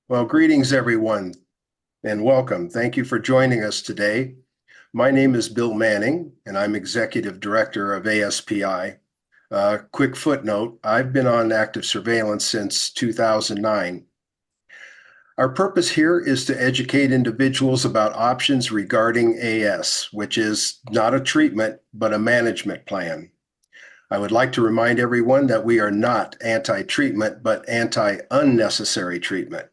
Well, greetings, everyone, and welcome. Thank you for joining us today. My name is Bill Manning, and I'm Executive Director of ASPI. Quick footnote, I've been on active surveillance since 2009. Our purpose here is to educate individuals about options regarding AS, which is not a treatment, but a management plan. I would like to remind everyone that we are not anti-treatment, but anti-unnecessary treatment.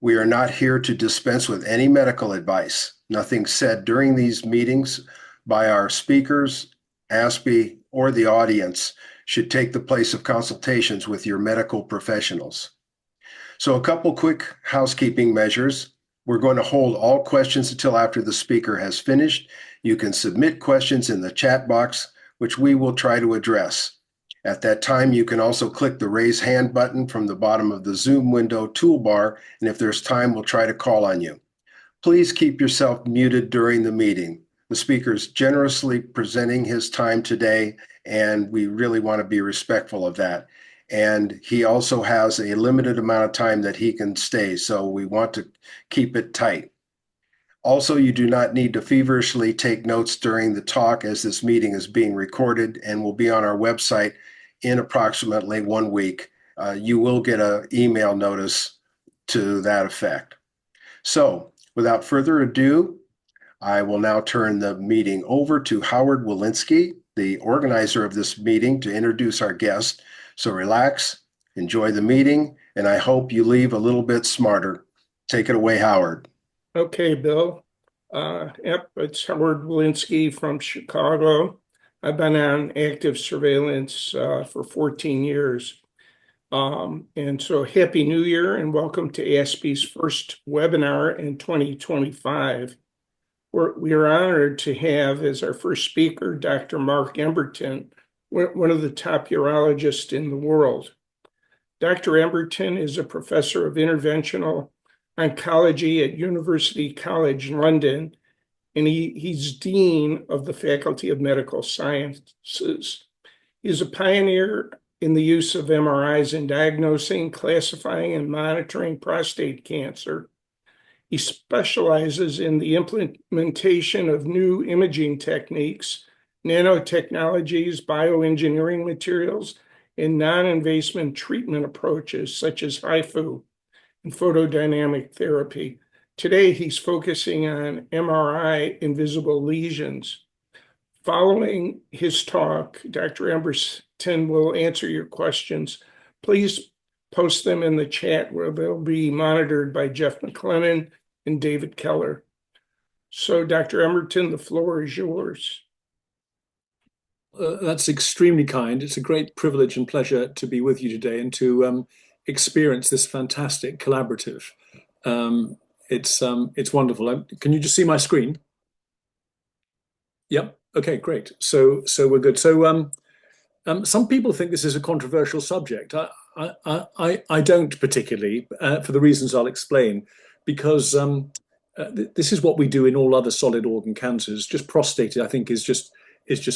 We are not here to dispense with any medical advice. Nothing said during these meetings by our speakers, ASPI, or the audience should take the place of consultations with your medical professionals. So a couple quick housekeeping measures. We're going to hold all questions until after the speaker has finished. You can submit questions in the chat box, which we will try to address. At that time, you can also click the raise hand button from the bottom of the Zoom window toolbar, and if there's time, we'll try to call on you. Please keep yourself muted during the meeting. The speaker is generously presenting his time today, and we really want to be respectful of that. And he also has a limited amount of time that he can stay, so we want to keep it tight. Also, you do not need to feverishly take notes during the talk, as this meeting is being recorded and will be on our website in approximately 1 week. You will get an email notice to that effect. So without further ado, I will now turn the meeting over to Howard Walensky, the organizer of this meeting, to introduce our guest. So relax, enjoy the meeting, and I hope you leave a little bit smarter. Take it away, Howard. Okay, Bill. It's Howard Walensky from Chicago. I've been on active surveillance for 14 years. And so Happy New Year and welcome to ASPI's first webinar in 2025. We are honored to have as our first speaker, Dr. Mark Emberton, one of the top urologists in the world. Dr. Emberton is a professor of interventional oncology at University College London, and he's dean of the Faculty of Medical Sciences. He's a pioneer in the use of MRIs in diagnosing, classifying, and monitoring prostate cancer. He specializes in the implementation of new imaging techniques, nanotechnologies, bioengineering materials, and non-invasive treatment approaches such as HIFU and photodynamic therapy. Today, he's focusing on MRI-invisible lesions. Following his talk, Dr. Emberton will answer your questions. Please post them in the chat where they'll be monitored by Jeff McLennan and David Keller. So, Dr. Emberton, the floor is yours. That's extremely kind. It's a great privilege and pleasure to be with you today and to experience this fantastic collaborative. It's wonderful. Can you just see my screen? Yep. Okay, great. So we're good. So some people think this is a controversial subject. I don't particularly, for the reasons I'll explain, because this is what we do in all other solid organ cancers. Just prostate, I think, is just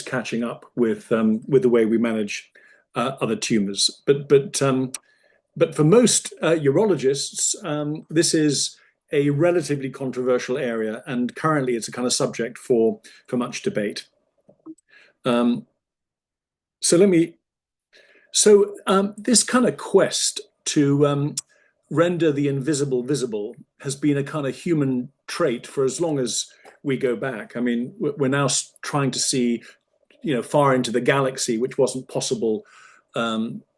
catching up with the way we manage other tumors. But for most urologists, this is a relatively controversial area, and currently it's a kind of subject for much debate. This kind of quest to render the invisible visible has been a kind of human trait for as long as we go back. I mean, we're now trying to see, far into the galaxy, which wasn't possible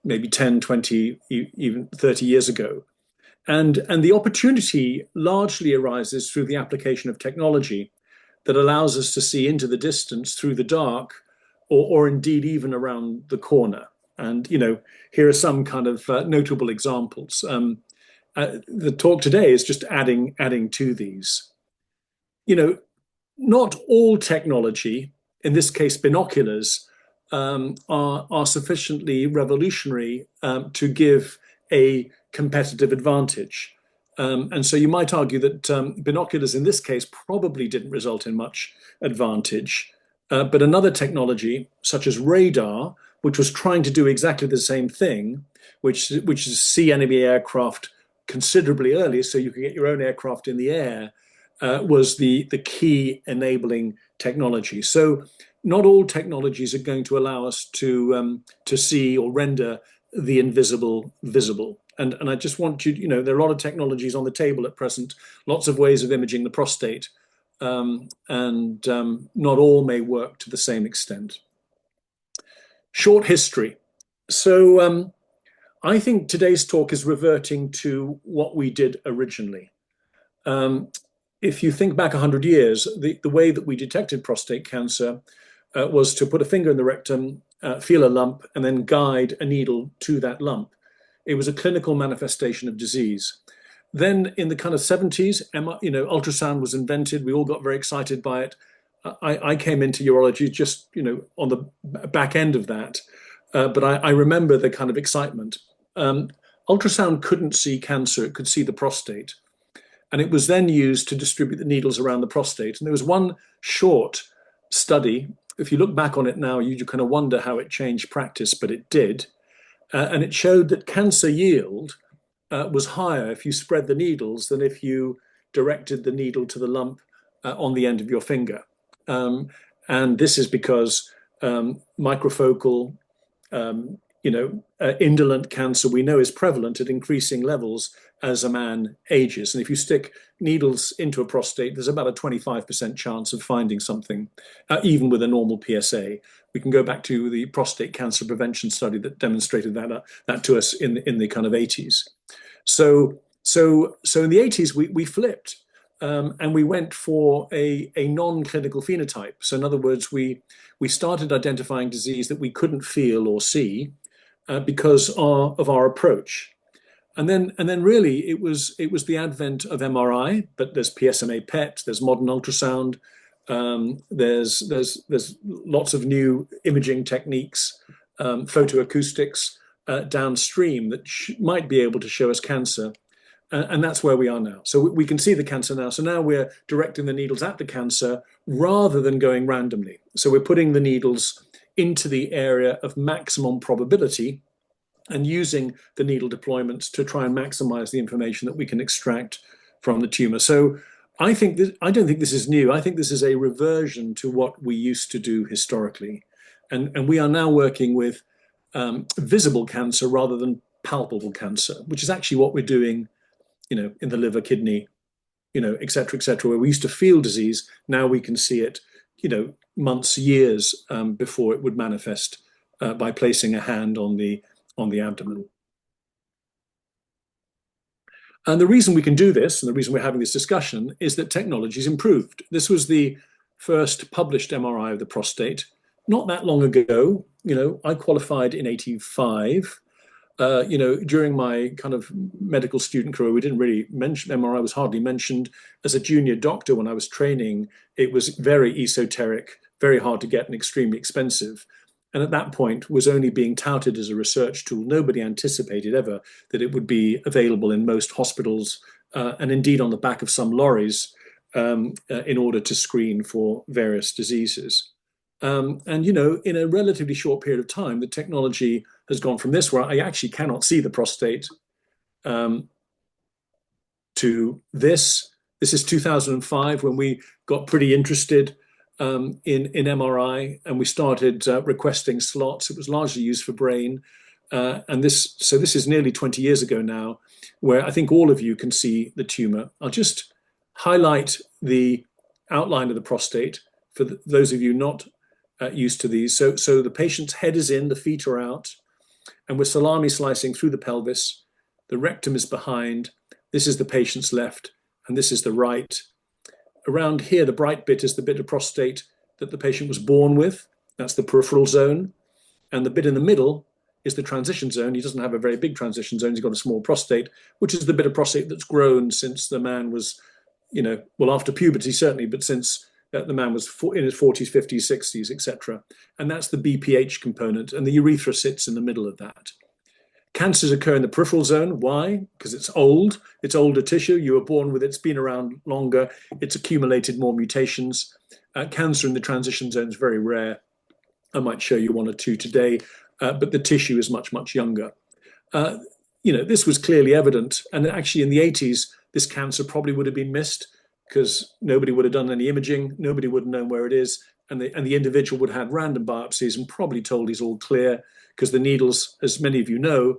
maybe 10, 20, even 30 years ago. And the opportunity largely arises through the application of technology that allows us to see into the distance through the dark, or indeed even around the corner. And, here are some kind of notable examples. The talk today is just adding to these. Not all technology, in this case binoculars, are sufficiently revolutionary to give a competitive advantage. And so you might argue that binoculars in this case probably didn't result in much advantage. But another technology, such as radar, which was trying to do exactly the same thing, which is see enemy aircraft considerably earlier, so you can get your own aircraft in the air, was the key enabling technology. So not all technologies are going to allow us to see or render the invisible visible. And I just want you, there are a lot of technologies on the table at present, lots of ways of imaging the prostate, and not all may work to the same extent. Short history. So I think today's talk is reverting to what we did originally. If you think back 100 years, the way that we detected prostate cancer was to put a finger in the rectum, feel a lump, and then guide a needle to that lump. It was a clinical manifestation of disease. Then in the kind of 70s, ultrasound was invented. We all got very excited by it. I came into urology just, on the back end of that. But I remember the kind of excitement. Ultrasound couldn't see cancer. It could see the prostate. And it was then used to distribute the needles around the prostate. And there was one short study. If you look back on it now, you kind of wonder how it changed practice, but it did. And it showed that cancer yield was higher if you spread the needles than if you directed the needle to the lump on the end of your finger. And this is because microfocal, indolent cancer we know is prevalent at increasing levels as a man ages. And if you stick needles into a prostate, there's about a 25% chance of finding something, even with a normal PSA. We can go back to the prostate cancer prevention study that demonstrated that to us in the kind of 80s. So in the 80s, we flipped. And we went for a non-clinical phenotype. So in other words, we started identifying disease that we couldn't feel or see because of our approach. And then really it was the advent of MRI, but there's PSMA PET, there's modern ultrasound, there's lots of new imaging techniques, photoacoustics downstream that might be able to show us cancer. And that's where we are now. So we can see the cancer now. So now we're directing the needles at the cancer rather than going randomly. So we're putting the needles into the area of maximum probability and using the needle deployments to try and maximize the information that we can extract from the tumor. So I don't think this is new. I think this is a reversion to what we used to do historically. And we are now working with visible cancer rather than palpable cancer, which is actually what we're doing in the liver, kidney, et cetera, where we used to feel disease. Now we can see it, months, years before it would manifest by placing a hand on the abdomen. And the reason we can do this, and the reason we're having this discussion, is that technology's improved. This was the first published MRI of the prostate not that long ago. I qualified in 85. During my kind of medical student career, we didn't really mention MRI, was hardly mentioned. As a junior doctor, when I was training, it was very esoteric, very hard to get and extremely expensive. And at that point was only being touted as a research tool. Nobody anticipated ever that it would be available in most hospitals and indeed on the back of some lorries in order to screen for various diseases. And in a relatively short period of time, the technology has gone from this, where I actually cannot see the prostate, to this. This is 2005, when we got pretty interested in MRI, and we started requesting slots. It was largely used for brain, and this is nearly 20 years ago now, where I think all of you can see the tumor. I'll just highlight the outline of the prostate for those of you not used to these. So the patient's head is in, the feet are out, and we're salami slicing through the pelvis. The rectum is behind. This is the patient's left, and this is the right. Around here, the bright bit is the bit of prostate that the patient was born with. That's the peripheral zone. And the bit in the middle is the transition zone. He doesn't have a very big transition zone. He's got a small prostate, which is the bit of prostate that's grown since the man was, after puberty certainly, but since the man was in his 40s, 50s, 60s, etc. And that's the BPH component, and the urethra sits in the middle of that. Cancers occur in the peripheral zone. Why? Because it's old. It's older tissue. You were born with it. It's been around longer. It's accumulated more mutations. Cancer in the transition zone is very rare. I might show you one or two today, but the tissue is much, much younger. This was clearly evident. And actually in the 80s, this cancer probably would have been missed because nobody would have done any imaging. Nobody would have known where it is. And the individual would have had random biopsies and probably told he's all clear because the needles, as many of you know,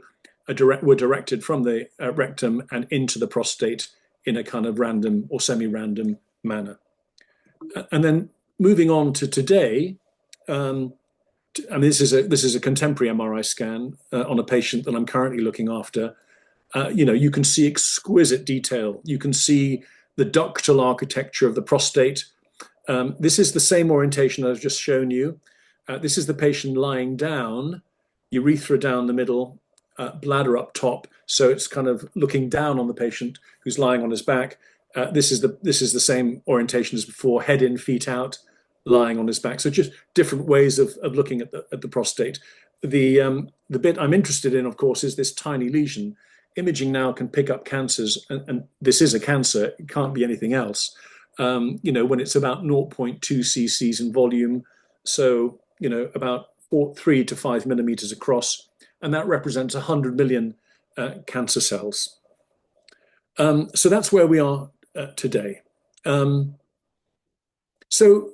were directed from the rectum and into the prostate in a kind of random or semi-random manner. And then moving on to today, this is a contemporary MRI scan on a patient that I'm currently looking after. You can see exquisite detail. You can see the ductal architecture of the prostate. This is the same orientation I've just shown you. This is the patient lying down, urethra down the middle, bladder up top. So it's kind of looking down on the patient who's lying on his back. This is the same orientation as before, head in, feet out, lying on his back. So just different ways of looking at the prostate. The bit I'm interested in, of course, is this tiny lesion. Imaging now can pick up cancers, and this is a cancer. It can't be anything else. When it's about 0.2 cc's in volume, so about 3 to 5 millimeters across, and that represents 100 million cancer cells. So that's where we are today. So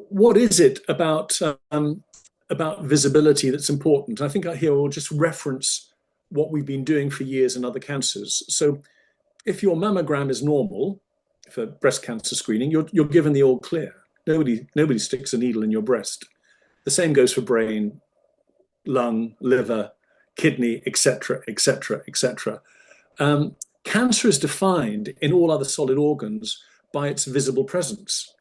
what is it about visibility that's important? I think here we'll just reference what we've been doing for years in other cancers. So if your mammogram is normal for breast cancer screening, you're given the all clear. Nobody sticks a needle in your breast. The same goes for brain, lung, liver, kidney, etc., etc., etc. Cancer is defined in all other solid organs by its visible presence.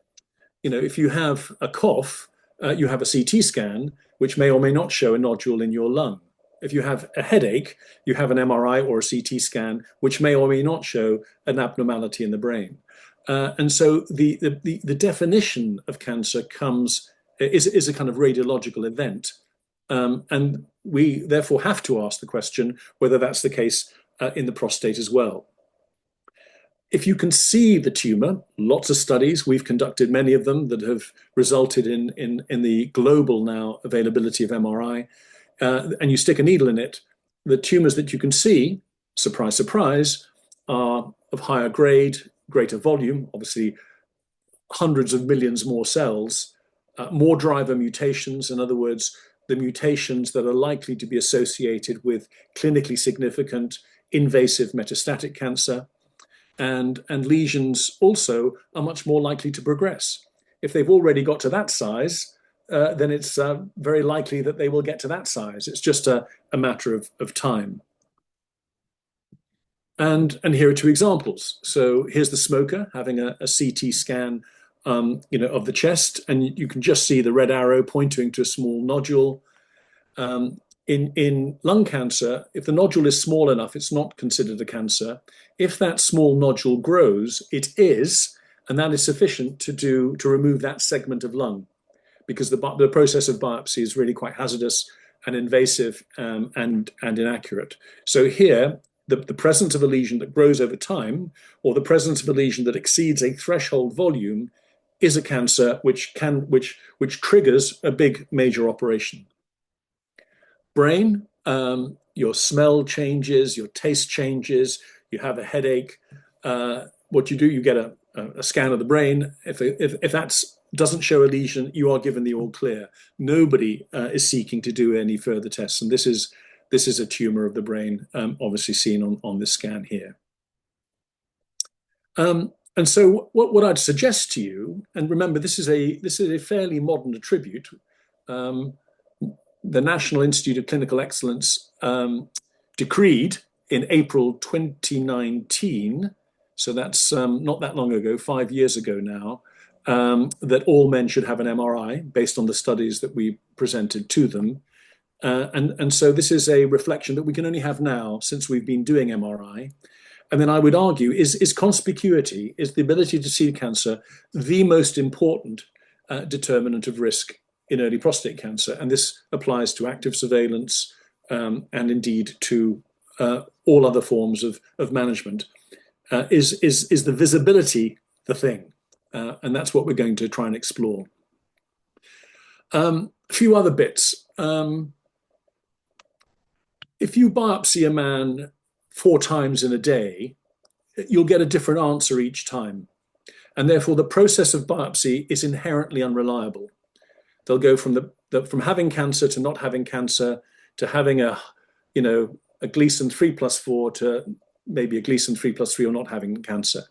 If you have a cough, you have a CT scan, which may or may not show a nodule in your lung. If you have a headache, you have an MRI or a CT scan, which may or may not show an abnormality in the brain. And so the definition of cancer is a kind of radiological event. And we therefore have to ask the question whether that's the case in the prostate as well. If you can see the tumor, lots of studies, we've conducted many of them that have resulted in the global now availability of MRI, and you stick a needle in it, the tumors that you can see, surprise, surprise, are of higher grade, greater volume, obviously hundreds of millions more cells, more driver mutations, in other words, the mutations that are likely to be associated with clinically significant invasive metastatic cancer, and lesions also are much more likely to progress. If they've already got to that size, then it's very likely that they will get to that size. It's just a matter of time. And here are two examples. So here's the smoker having a CT scan of the chest, and you can just see the red arrow pointing to a small nodule. In lung cancer, if the nodule is small enough, it's not considered a cancer. If that small nodule grows, it is, and that is sufficient to remove that segment of lung, because the process of biopsy is really quite hazardous and invasive and inaccurate. So here, the presence of a lesion that grows over time, or the presence of a lesion that exceeds a threshold volume, is a cancer which triggers a big major operation. Brain, your smell changes, your taste changes, you have a headache. What you do, you get a scan of the brain. If that doesn't show a lesion, you are given the all clear. Nobody is seeking to do any further tests, and this is a tumor of the brain, obviously seen on this scan here. And so what I'd suggest to you, and remember, this is a fairly modern attribute. The National Institute of Clinical Excellence decreed in April 2019, so that's not that long ago, 5 years ago now, that all men should have an MRI based on the studies that we presented to them. And so this is a reflection that we can only have now since we've been doing MRI. And then I would argue, is conspicuity, is the ability to see cancer, the most important determinant of risk in early prostate cancer? And this applies to active surveillance and indeed to all other forms of management. Is the visibility the thing? And that's what we're going to try and explore. A few other bits. if you biopsy a man 4 times in a day, you'll get a different answer each time. And therefore, the process of biopsy is inherently unreliable. They'll go from having cancer to not having cancer to having a Gleason 3+4 to maybe a Gleason 3+3 or not having cancer.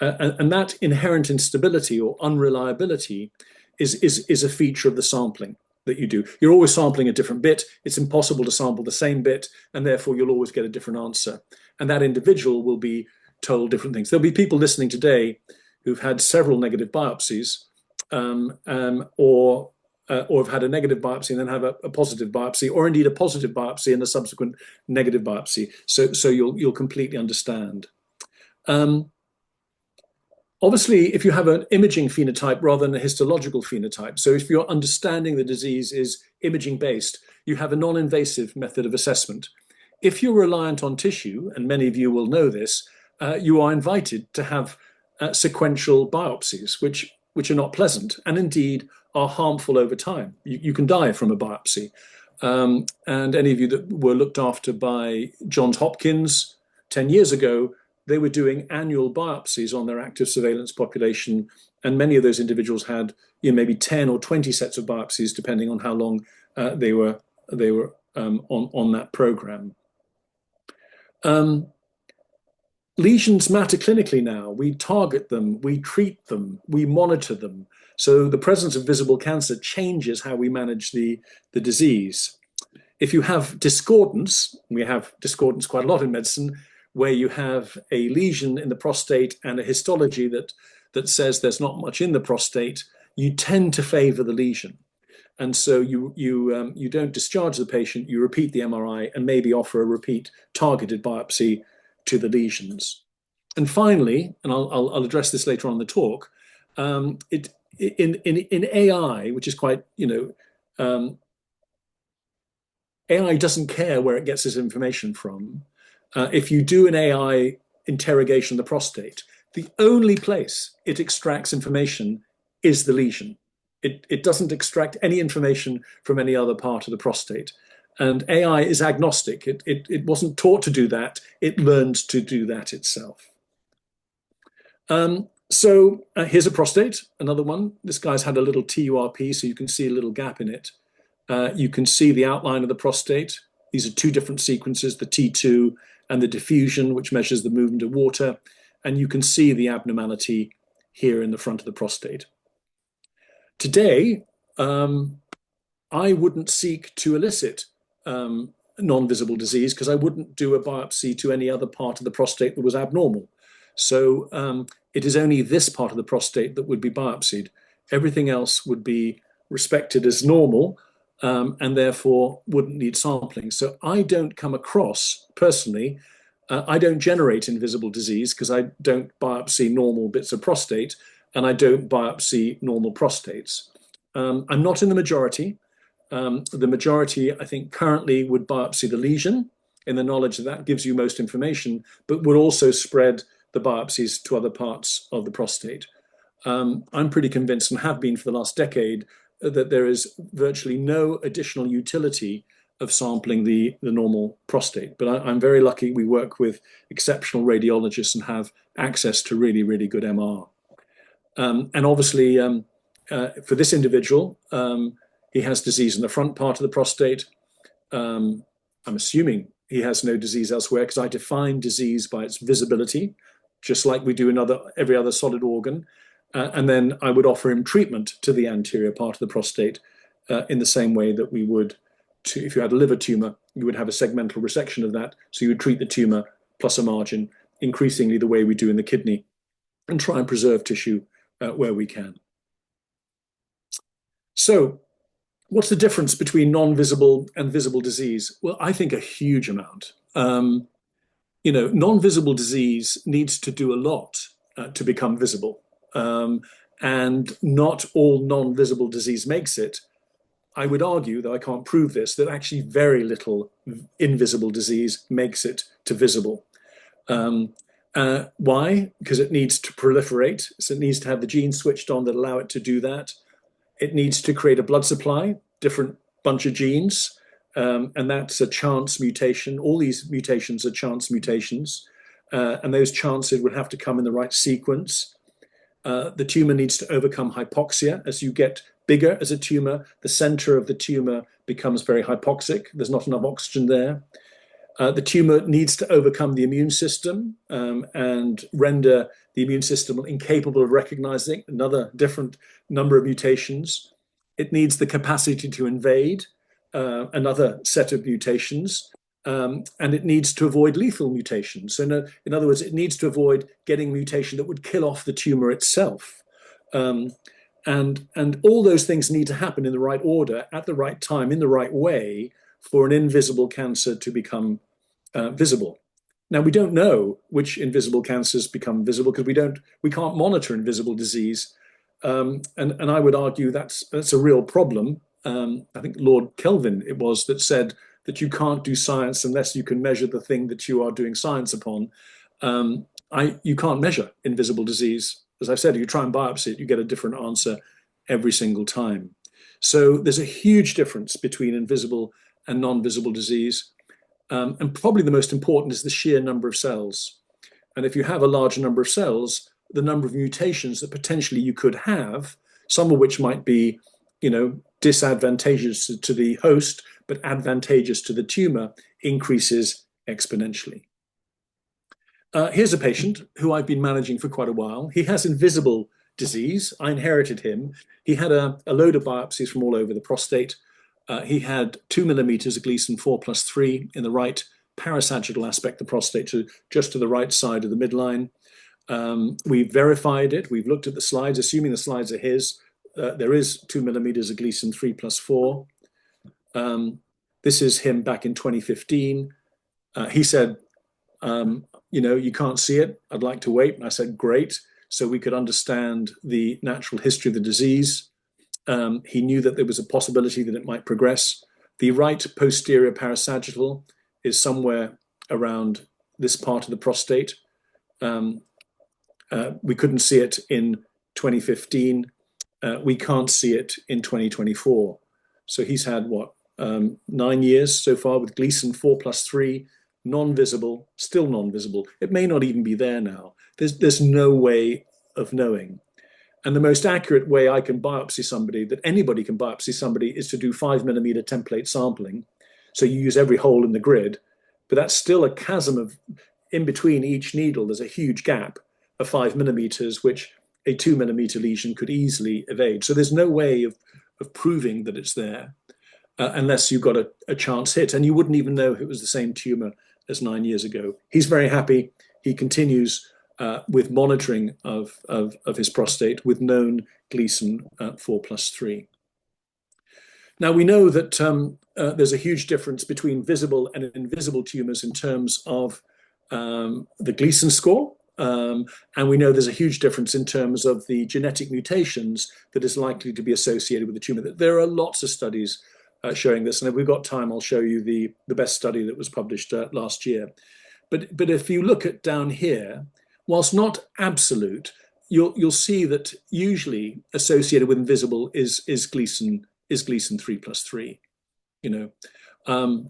And that inherent instability or unreliability is a feature of the sampling that you do. You're always sampling a different bit. It's impossible to sample the same bit, and therefore you'll always get a different answer. And that individual will be told different things. There'll be people listening today who've had several negative biopsies, or have had a negative biopsy and then have a positive biopsy, or indeed a positive biopsy and a subsequent negative biopsy. So you'll completely understand. Obviously, if you have an imaging phenotype rather than a histological phenotype, so if your understanding the disease is imaging based, you have a non-invasive method of assessment. If you're reliant on tissue, and many of you will know this, you are invited to have sequential biopsies, which are not pleasant and indeed are harmful over time. You can die from a biopsy. And any of you that were looked after by Johns Hopkins 10 years ago, they were doing annual biopsies on their active surveillance population. And many of those individuals had maybe 10 or 20 sets of biopsies, depending on how long they were on that program. Lesions matter clinically now. We target them, we treat them, we monitor them. So the presence of visible cancer changes how we manage the disease. If you have discordance, we have discordance quite a lot in medicine, where you have a lesion in the prostate and a histology that says there's not much in the prostate, you tend to favor the lesion. And so you don't discharge the patient, you repeat the MRI and maybe offer a repeat targeted biopsy to the lesions. And finally, and I'll address this later on in the talk, in AI, which is quite, AI doesn't care where it gets its information from. If you do an AI interrogation of the prostate, the only place it extracts information is the lesion. It doesn't extract any information from any other part of the prostate. And AI is agnostic. It wasn't taught to do that. It learns to do that itself. So here's a prostate, another one. This guy's had a little TURP, so you can see a little gap in it. You can see the outline of the prostate. These are 2 different sequences, the T2 and the diffusion, which measures the movement of water. And you can see the abnormality here in the front of the prostate. Today, I wouldn't seek to elicit non-visible disease because I wouldn't do a biopsy to any other part of the prostate that was abnormal. So it is only this part of the prostate that would be biopsied. Everything else would be respected as normal and therefore wouldn't need sampling. So I don't come across, personally, I don't generate invisible disease because I don't biopsy normal bits of prostate and I don't biopsy normal prostates. I'm not in the majority. The majority, I think, currently would biopsy the lesion in the knowledge that that gives you most information, but would also spread the biopsies to other parts of the prostate. I'm pretty convinced, and have been for the last decade, that there is virtually no additional utility of sampling the normal prostate. But I'm very lucky we work with exceptional radiologists and have access to really, really good MR. And obviously, for this individual, he has disease in the front part of the prostate. I'm assuming he has no disease elsewhere because I define disease by its visibility, just like we do in every other solid organ. And then I would offer him treatment to the anterior part of the prostate in the same way that we would if you had a liver tumor, you would have a segmental resection of that. So you would treat the tumor plus a margin, increasingly the way we do in the kidney, and try and preserve tissue where we can. So what's the difference between non-visible and visible disease? Well, I think a huge amount. Non-visible disease needs to do a lot to become visible. And not all non-visible disease makes it. I would argue, though I can't prove this, that actually very little invisible disease makes it to visible. Why? Because it needs to proliferate. So it needs to have the genes switched on that allow it to do that. It needs to create a blood supply, different bunch of genes. and that's a chance mutation. All these mutations are chance mutations, and those chances would have to come in the right sequence. The tumor needs to overcome hypoxia. As you get bigger as a tumor, the center of the tumor becomes very hypoxic. There's not enough oxygen there. The tumor needs to overcome the immune system and render the immune system incapable of recognizing another different number of mutations. It needs the capacity to invade another set of mutations, and it needs to avoid lethal mutations. So in other words, it needs to avoid getting mutation that would kill off the tumor itself. And all those things need to happen in the right order, at the right time, in the right way, for an invisible cancer to become visible. Now, we don't know which invisible cancers become visible because we can't monitor invisible disease. And I would argue that's a real problem. I think Lord Kelvin it was that said that you can't do science unless you can measure the thing that you are doing science upon. You can't measure invisible disease. As I've said, if you try and biopsy it, you get a different answer every single time. So there's a huge difference between invisible and non-visible disease. And probably the most important is the sheer number of cells. And if you have a large number of cells, the number of mutations that potentially you could have, some of which might be, disadvantageous to the host, but advantageous to the tumor, increases exponentially. Here's a patient who I've been managing for quite a while. He has invisible disease. I inherited him. He had a load of biopsies from all over the prostate. He had 2 millimeters of Gleason 4+3 in the right parasagittal aspect of the prostate, just to the right side of the midline. We've verified it. We've looked at the slides, assuming the slides are his. There is 2 millimeters of Gleason 3+4. This is him back in 2015. He said, you can't see it. I'd like to wait. And I said, great. So we could understand the natural history of the disease. He knew that there was a possibility that it might progress. The right posterior parasagittal is somewhere around this part of the prostate. We couldn't see it in 2015. We can't see it in 2024. So he's had 9 years so far with Gleason 4+3, non-visible, still non-visible. It may not even be there now. There's no way of knowing. And the most accurate way I can biopsy somebody, that anybody can biopsy somebody, is to do 5 millimeter template sampling. So you use every hole in the grid, but that's still a chasm of, in between each needle, there's a huge gap of 5 millimeters, which a 2 millimeter lesion could easily evade. So there's no way of proving that it's there unless you've got a chance hit. And you wouldn't even know if it was the same tumor as 9 years ago. He's very happy. He continues with monitoring of his prostate with known Gleason 4+3. Now we know that there's a huge difference between visible and invisible tumors in terms of the Gleason score. And we know there's a huge difference in terms of the genetic mutations that is likely to be associated with the tumor. There are lots of studies showing this. And if we've got time, I'll show you the best study that was published last year. But if you look at down here, whilst not absolute, you'll see that usually associated with invisible is Gleason 3+3. Many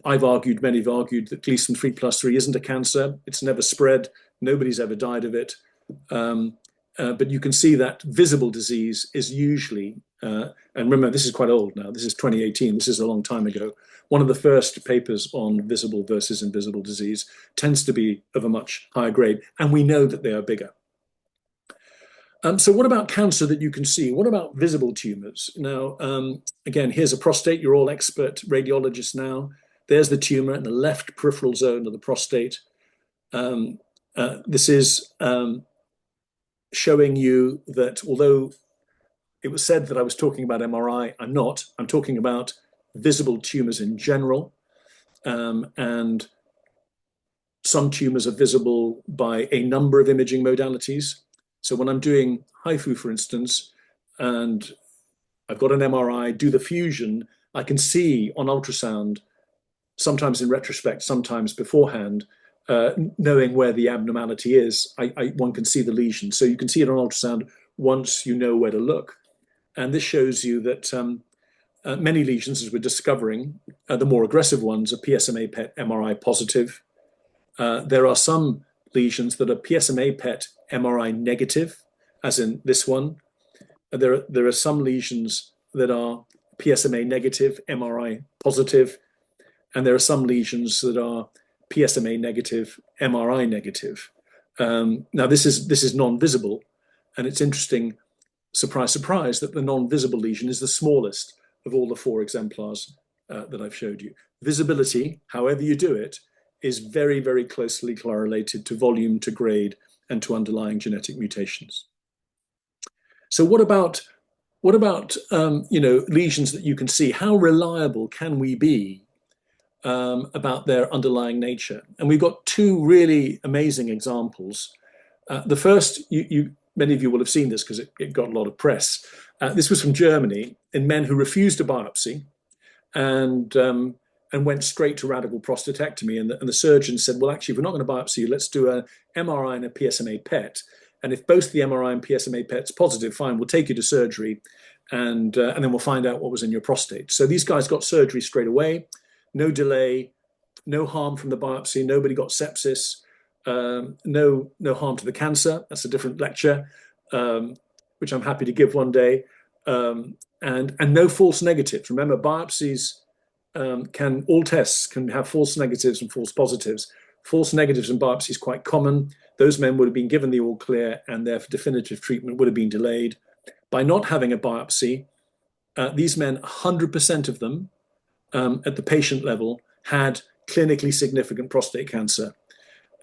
have argued that Gleason 3+3 isn't a cancer. It's never spread. Nobody's ever died of it. But you can see that visible disease is usually, and remember, this is quite old now. This is 2018. This is a long time ago. One of the first papers on visible versus invisible disease tends to be of a much higher grade, and we know that they are bigger. So what about cancer that you can see? What about visible tumors? Now, again, here's a prostate. You're all expert radiologists now. There's the tumor in the left peripheral zone of the prostate. This is showing you that although it was said that I was talking about MRI, I'm not. I'm talking about visible tumors in general. And some tumors are visible by a number of imaging modalities. So when I'm doing HIFU, for instance, and I've got an MRI, do the fusion, I can see on ultrasound, sometimes in retrospect, sometimes beforehand, knowing where the abnormality is, one can see the lesion. So you can see it on ultrasound once you know where to look. And this shows you that Many lesions, as we're discovering, the more aggressive ones are PSMA PET MRI positive. There are some lesions that are PSMA PET MRI negative, as in this one. There are some lesions that are PSMA negative, MRI positive, and there are some lesions that are PSMA negative, MRI negative. Now, this is non-visible, and it's interesting, surprise, surprise, that the non-visible lesion is the smallest of all the 4 exemplars that I've showed you. Visibility, however you do it, is very, very closely correlated to volume, to grade, and to underlying genetic mutations. So what about lesions that you can see? How reliable can we be about their underlying nature? And we've got 2 really amazing examples. The first, many of you will have seen this because it got a lot of press. This was from Germany in men who refused a biopsy and went straight to radical prostatectomy. And the surgeon said, well, actually, if we're not going to biopsy you, let's do an MRI and a PSMA PET. And if both the MRI and PSMA PET's positive, fine, we'll take you to surgery and then we'll find out what was in your prostate. So these guys got surgery straight away, no delay, no harm from the biopsy, nobody got sepsis, no harm to the cancer. That's a different lecture, which I'm happy to give one day, and no false negatives. Remember, biopsies all tests can have false negatives and false positives. False negatives in biopsy is quite common. Those men would have been given the all clear, and their definitive treatment would have been delayed. By not having a biopsy, these men, 100% of them, at the patient level, had clinically significant prostate cancer.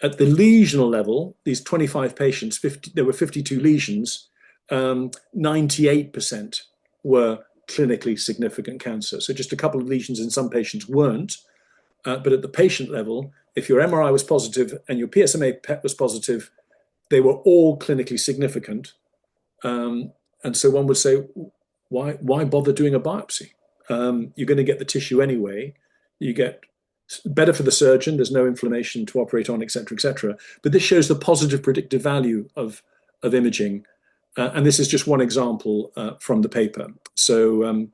At the lesional level, these 25 patients, there were 52 lesions, 98% were clinically significant cancer. So just a couple of lesions in some patients weren't. But at the patient level, if your MRI was positive and your PSMA PET was positive, they were all clinically significant. And so one would say, why bother doing a biopsy? You're going to get the tissue anyway. You get better for the surgeon. There's no inflammation to operate on, et cetera, et cetera. But this shows the positive predictive value of imaging. And this is just one example from the paper. So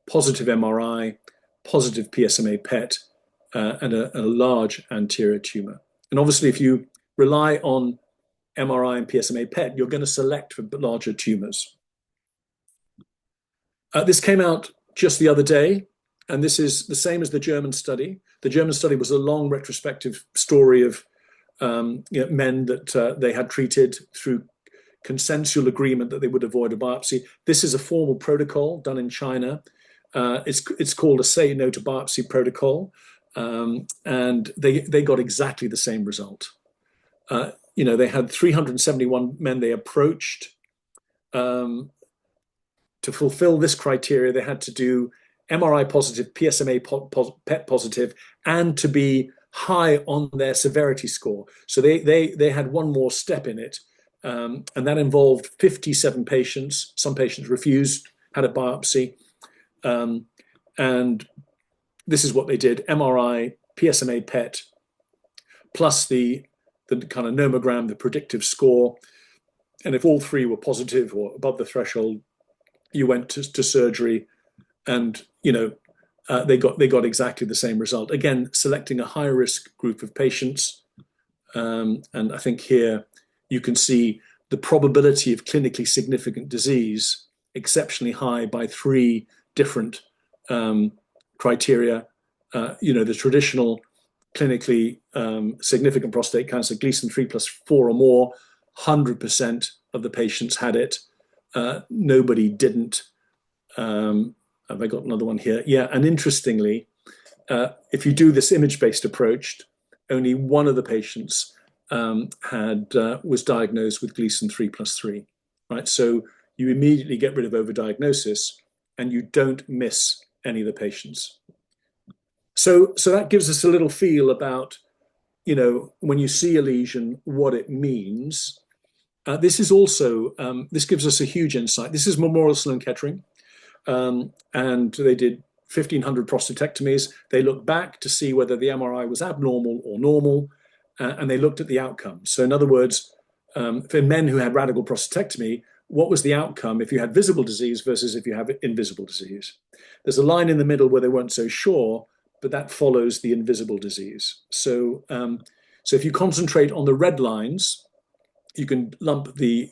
positive MRI, positive PSMA PET, and a large anterior tumor. And obviously, if you rely on MRI and PSMA PET, you're going to select for larger tumors. This came out just the other day, and this is the same as the German study. The German study was a long retrospective story of men that they had treated through consensual agreement that they would avoid a biopsy. This is a formal protocol done in China. It's called a Say No to Biopsy protocol, and they got exactly the same result. They had 371 men they approached. To fulfill this criteria, they had to do MRI positive, PSMA PET positive, and to be high on their severity score. So they had one more step in it, and that involved 57 patients. Some patients refused, had a biopsy, and this is what they did: MRI, PSMA PET, plus the kind of nomogram, the predictive score. And if all 3 were positive or above the threshold, you went to surgery, and they got exactly the same result. Again, selecting a high risk group of patients, and I think here you can see the probability of clinically significant disease exceptionally high by 3 different criteria. The traditional clinically significant prostate cancer, Gleason 3+4 or more, 100% of the patients had it. Nobody didn't. Have I got another one here? Yeah, and interestingly, if you do this image-based approach, only one of the patients was diagnosed with Gleason 3+3, right? So you immediately get rid of overdiagnosis, and you don't miss any of the patients. So that gives us a little feel about, when you see a lesion, what it means. This gives us a huge insight. This is Memorial Sloan Kettering, and they did 1,500 prostatectomies. They looked back to see whether the MRI was abnormal or normal, and they looked at the outcome. So in other words, for men who had radical prostatectomy, what was the outcome if you had visible disease versus if you have invisible disease. There's a line in the middle where they weren't so sure, but that follows the invisible disease. So, so if you concentrate on the red lines, you can lump the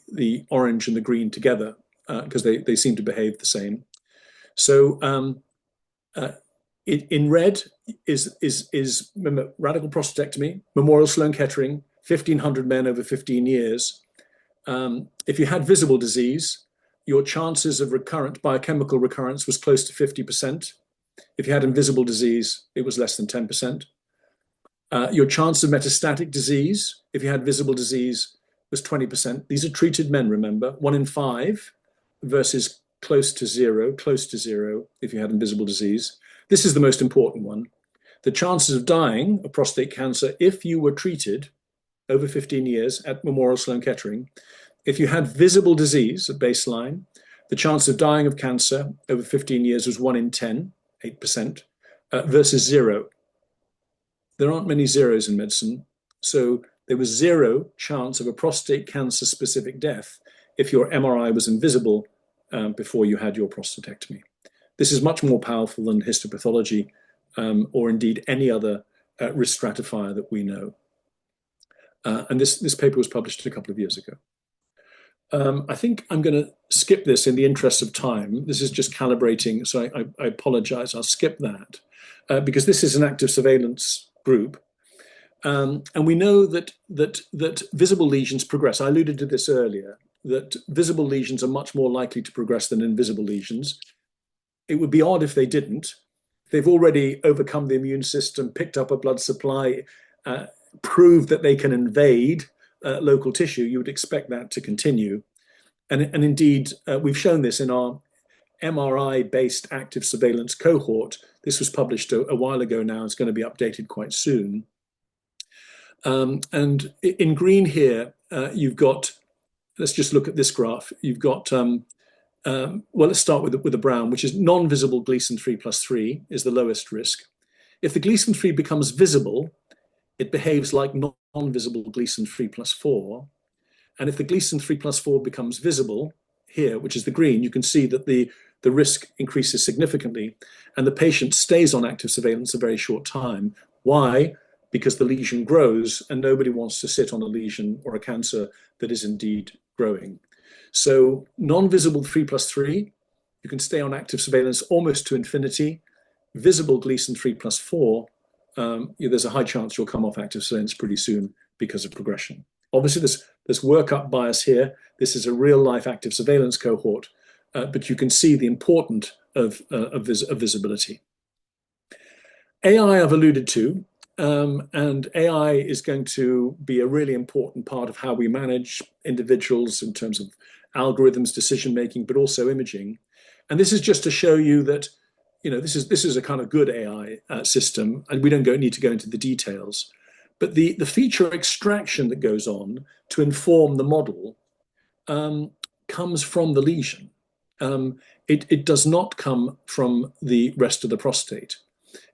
orange and the green together because they seem to behave the same. So in red is remember, radical prostatectomy, Memorial Sloan Kettering, 1,500 men over 15 years. If you had visible disease, your chances of recurrent biochemical recurrence was close to 50%. If you had invisible disease, it was less than 10%. Your chance of metastatic disease, if you had visible disease, was 20%. These are treated men, remember, 1 in 5 versus close to zero if you had invisible disease. This is the most important one. The chances of dying of prostate cancer if you were treated over 15 years at Memorial Sloan Kettering, if you had visible disease at baseline, the chance of dying of cancer over 15 years was 1 in 10, 8%, versus 0. There aren't many zeros in medicine. So there was 0 chance of a prostate cancer specific death if your MRI was invisible before you had your prostatectomy. This is much more powerful than histopathology or indeed any other risk stratifier that we know. And this paper was published a couple of years ago. I think I'm going to skip this in the interest of time. This is just calibrating, so I apologize. I'll skip that because this is an active surveillance group. And we know that visible lesions progress. I alluded to this earlier, that visible lesions are much more likely to progress than invisible lesions. It would be odd if they didn't. They've already overcome the immune system, picked up a blood supply, proved that they can invade local tissue. You would expect that to continue. And indeed, we've shown this in our MRI-based active surveillance cohort. This was published a while ago now. It's going to be updated quite soon. And in green here, you've got, let's just look at this graph. You've got, well, let's start with the brown, which is non-visible Gleason 3+3 is the lowest risk. If the Gleason 3 becomes visible, it behaves like non-visible Gleason 3+4. And if the Gleason 3+4 becomes visible here, which is the green, you can see that the risk increases significantly and the patient stays on active surveillance a very short time. Why? Because the lesion grows and nobody wants to sit on a lesion or a cancer that is indeed growing. So non-visible 3+3, you can stay on active surveillance almost to infinity. Visible Gleason 3+4, there's a high chance you'll come off active surveillance pretty soon because of progression. Obviously, there's workup bias here. This is a real-life active surveillance cohort, but you can see the importance of visibility. AI I've alluded to, and AI is going to be a really important part of how we manage individuals in terms of algorithms, decision-making, but also imaging. And this is just to show you that, you know, this is a kind of good AI system, and we don't need to go into the details. But the feature extraction that goes on to inform the model comes from the lesion. It does not come from the rest of the prostate.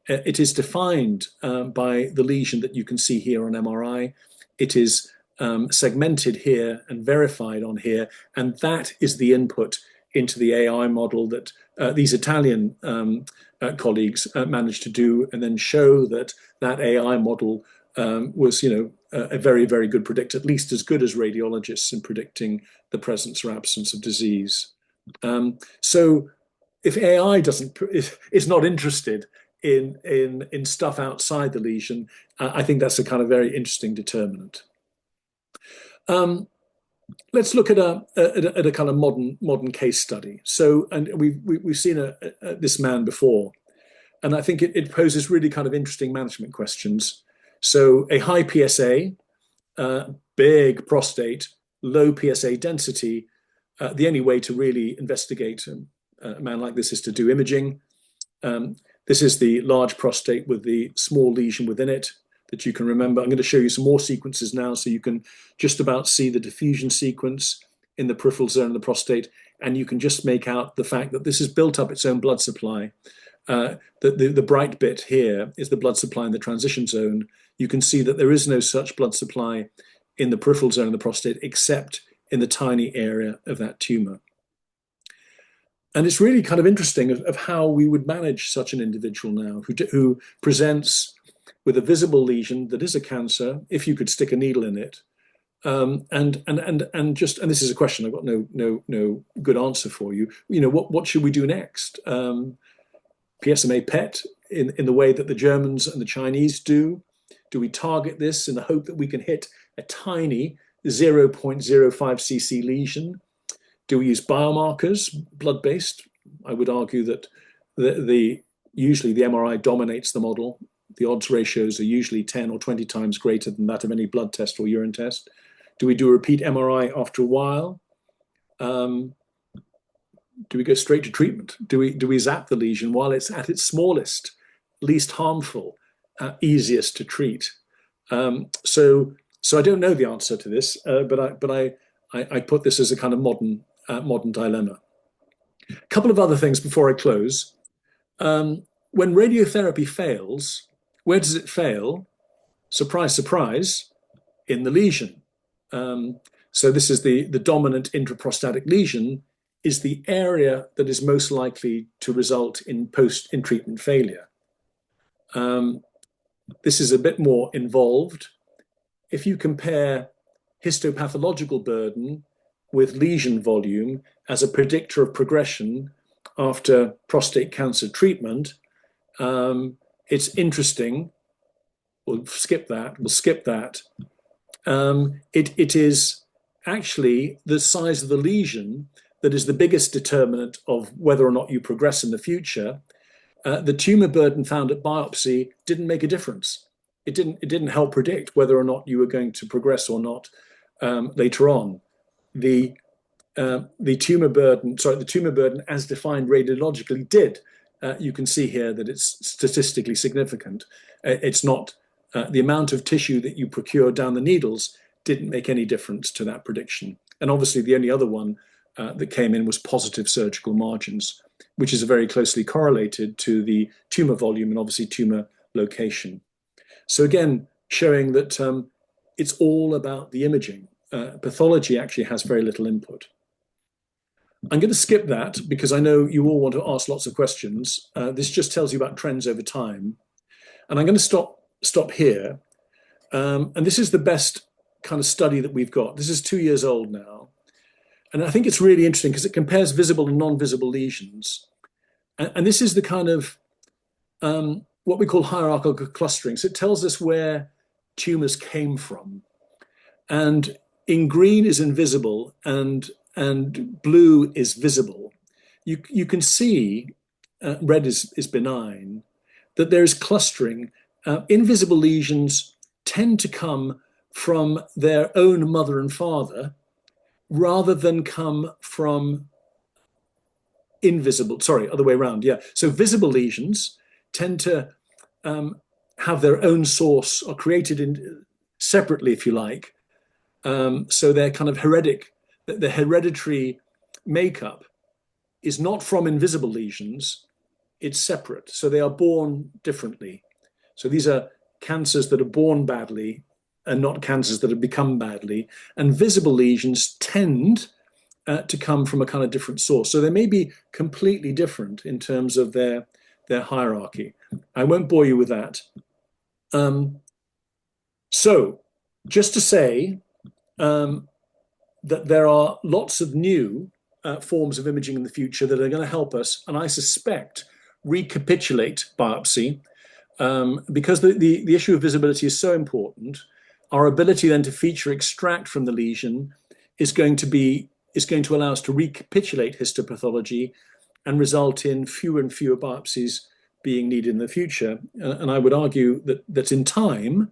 It is defined by the lesion that you can see here on MRI. It is segmented here and verified on here, and that is the input into the AI model that these Italian colleagues managed to do, and then show that AI model was, a very, very good predictor, at least as good as radiologists in predicting the presence or absence of disease. So if AI is not interested in stuff outside the lesion, I think that's a kind of very interesting determinant. Let's look at a kind of modern case study. So, and we've seen this man before, and I think it poses really kind of interesting management questions. So, a high PSA, big prostate, low PSA density. The only way to really investigate a man like this is to do imaging. This is the large prostate with the small lesion within it that you can remember. I'm going to show you some more sequences now so you can just about see the diffusion sequence in the peripheral zone of the prostate, and you can just make out the fact that this has built up its own blood supply. The bright bit here is the blood supply in the transition zone. You can see that there is no such blood supply in the peripheral zone of the prostate except in the tiny area of that tumor. And it's really kind of interesting of how we would manage such an individual now who presents with a visible lesion that is a cancer, if you could stick a needle in it. And this is a question I've got no good answer for you. You know, what should we do next? PSMA PET in the way that the Germans and the Chinese do? Do we target this in the hope that we can hit a tiny 0.05 cc lesion? Do we use biomarkers, blood-based? I would argue that usually the MRI dominates the model. The odds ratios are usually 10 or 20 times greater than that of any blood test or urine test. Do we do a repeat MRI after a while? Do we go straight to treatment? Do we zap the lesion while it's at its smallest, least harmful, easiest to treat? So I don't know the answer to this, but I put this as a kind of modern dilemma. A couple of other things before I close. When radiotherapy fails, where does it fail? Surprise, surprise, in the lesion. So this is the dominant intraprostatic lesion is the area that is most likely to result in treatment failure. This is a bit more involved. If you compare histopathological burden with lesion volume as a predictor of progression after prostate cancer treatment, it's interesting. We'll skip that. It is actually the size of the lesion that is the biggest determinant of whether or not you progress in the future. The tumor burden found at biopsy didn't make a difference. It didn't help predict whether or not you were going to progress or not later on. The tumor burden as defined radiologically did. You can see here that it's statistically significant. It's not the amount of tissue that you procure down the needles didn't make any difference to that prediction. And obviously the only other one that came in was positive surgical margins, which is very closely correlated to the tumor volume and obviously tumor location. So again, showing that it's all about the imaging. Pathology actually has very little input. I'm going to skip that because I know you all want to ask lots of questions. This just tells you about trends over time. And I'm going to stop here. And this is the best kind of study that we've got. This is 2 years old now. And I think it's really interesting because it compares visible and non-visible lesions. And this is the kind of what we call hierarchical clustering. So it tells us where tumors came from. And in green is invisible and blue is visible. You can see, red is benign, that there is clustering. Invisible lesions tend to come from their own mother and father rather than come from invisible, sorry, other way around, yeah. So visible lesions tend to have their own source or created separately, if you like. So they're kind of the hereditary makeup is not from invisible lesions, it's separate. So they are born differently. So these are cancers that are born badly and not cancers that have become badly. And visible lesions tend to come from a kind of different source. So they may be completely different in terms of their hierarchy. I won't bore you with that. So just to say that there are lots of new forms of imaging in the future that are going to help us, and I suspect recapitulate biopsy, because the issue of visibility is so important. Our ability then to feature extract from the lesion is going to allow us to recapitulate histopathology and result in fewer and fewer biopsies being needed in the future. And I would argue that in time,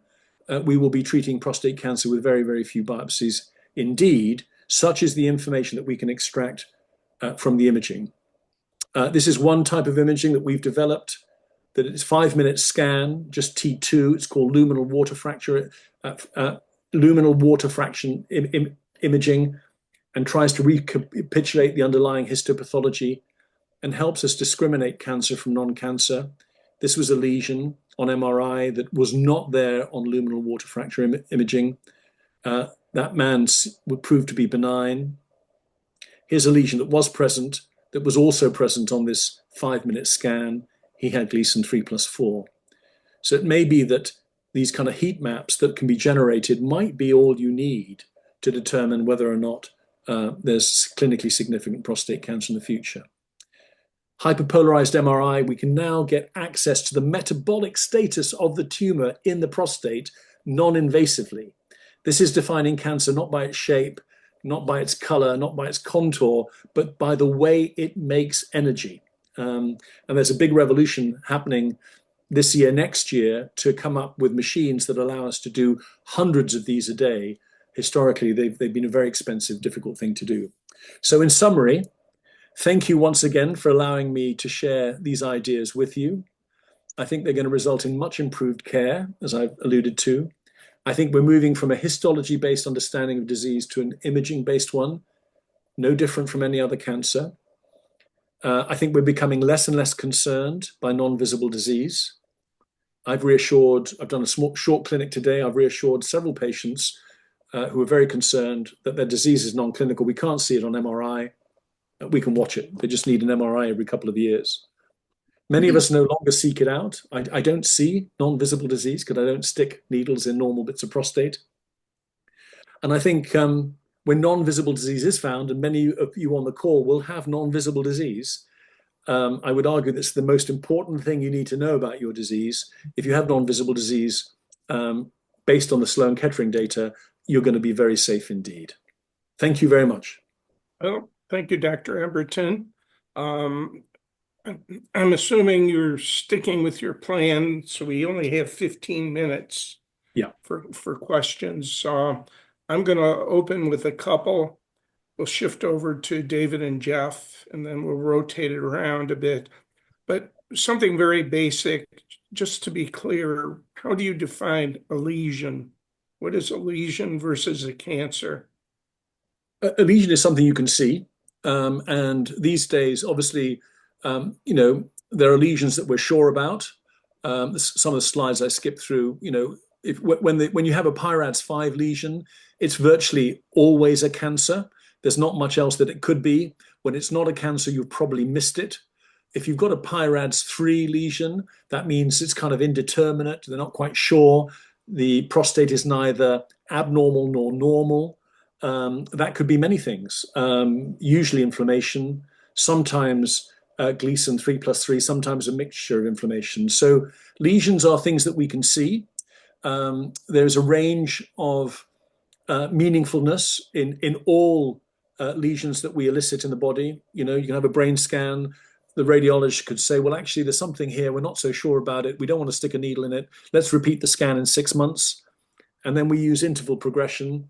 we will be treating prostate cancer with very, very few biopsies indeed. Such is the information that we can extract from the imaging. This is one type of imaging that we've developed, that it's 5-minute scan, just T2. It's called luminal water fraction imaging, and tries to recapitulate the underlying histopathology and helps us discriminate cancer from non-cancer. This was a lesion on MRI that was not there on luminal water fracture imaging. That man would prove to be benign. Here's a lesion that was present, that was also present on this 5-minute scan. He had Gleason 3+4. So it may be that these kind of heat maps that can be generated might be all you need to determine whether or not there's clinically significant prostate cancer in the future. Hyperpolarized MRI, we can now get access to the metabolic status of the tumor in the prostate non-invasively. This is defining cancer not by its shape, not by its color, not by its contour, but by the way it makes energy. And there's a big revolution happening this year, next year, to come up with machines that allow us to do hundreds of these a day. Historically, they've been a very expensive, difficult thing to do. So in summary, thank you once again for allowing me to share these ideas with you. I think they're going to result in much improved care, as I've alluded to. I think we're moving from a histology-based understanding of disease to an imaging-based one, no different from any other cancer. I think we're becoming less and less concerned by non-visible disease. I've done a short clinic today, I've reassured several patients who are very concerned that their disease is non-clinical. We can't see it on MRI. We can watch it. They just need an MRI every couple of years. Many of us no longer seek it out. I don't see non-visible disease because I don't stick needles in normal bits of prostate. And I think when non-visible disease is found, and many of you on the call will have non-visible disease, I would argue that's the most important thing you need to know about your disease. If you have non-visible disease, based on the Sloan Kettering data, you're going to be very safe indeed. Thank you very much. Well, thank you, Dr. Emberton. I'm assuming you're sticking with your plan, so we only have 15 minutes for questions. I'm going to open with a couple. We'll shift over to David and Jeff, and then we'll rotate it around a bit. But something very basic, just to be clear, how do you define a lesion? What is a lesion versus a cancer? A lesion is something you can see. And these days, obviously, there are lesions that we're sure about. Some of the slides I skipped through, when you have a PIRADS 5 lesion, it's virtually always a cancer. There's not much else that it could be. When it's not a cancer, you've probably missed it. If you've got a PIRADS 3 lesion, that means it's kind of indeterminate. They're not quite sure. The prostate is neither abnormal nor normal. That could be many things. Usually inflammation, sometimes Gleason 3+3, sometimes a mixture of inflammation. So lesions are things that we can see. There's a range of meaningfulness in all lesions that we elicit in the body. You can have a brain scan. The radiologist could say, well, actually, there's something here. We're not so sure about it. We don't want to stick a needle in it. Let's repeat the scan in 6 months. And then we use interval progression.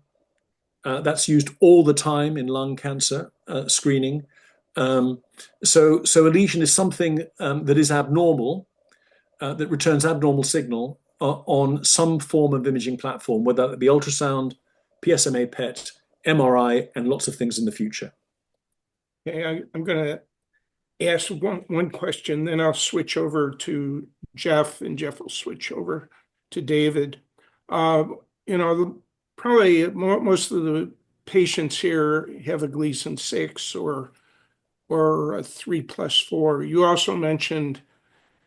That's used all the time in lung cancer screening. So a lesion is something that is abnormal, that returns abnormal signal on some form of imaging platform, whether that be ultrasound, PSMA PET, MRI, and lots of things in the future. Okay, I'm going to ask one question, then I'll switch over to Jeff, and Jeff will switch over to David. Probably most of the patients here have a Gleason 6 or a 3+4. You also mentioned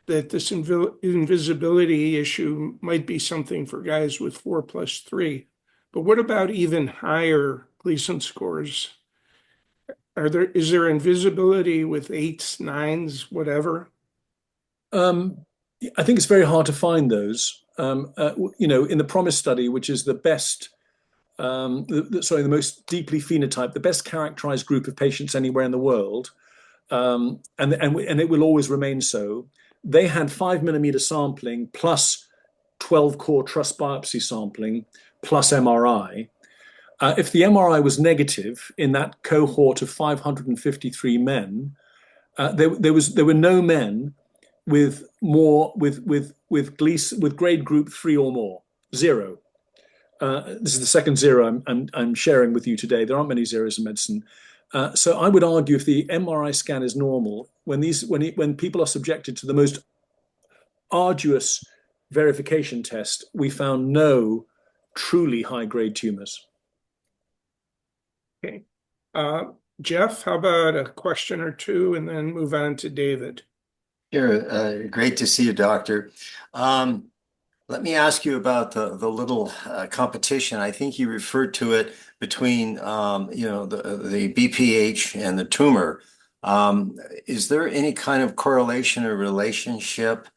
that this invisibility issue might be something for guys with 4+3. But what about even higher Gleason scores? Is there invisibility with 8s, 9s, whatever? I think it's very hard to find those. In the PROMISE study, which is the best, the most deeply phenotyped, the best characterized group of patients anywhere in the world, and it will always remain so. They had 5mm sampling plus 12-core truss biopsy sampling plus MRI. If the MRI was negative in that cohort of 553 men, there were no men with grade group 3 or more. 0. This is the second 0 I'm sharing with you today. There aren't many zeros in medicine. So I would argue if the MRI scan is normal, when people are subjected to the most arduous verification test, we found no truly high-grade tumors. Okay. Jeff, how about a question or two and then move on to David? Sure. Great to see you, Doctor. Let me ask you about the little competition. I think you referred to it between the BPH and the tumor. Is there any kind of correlation or relationship?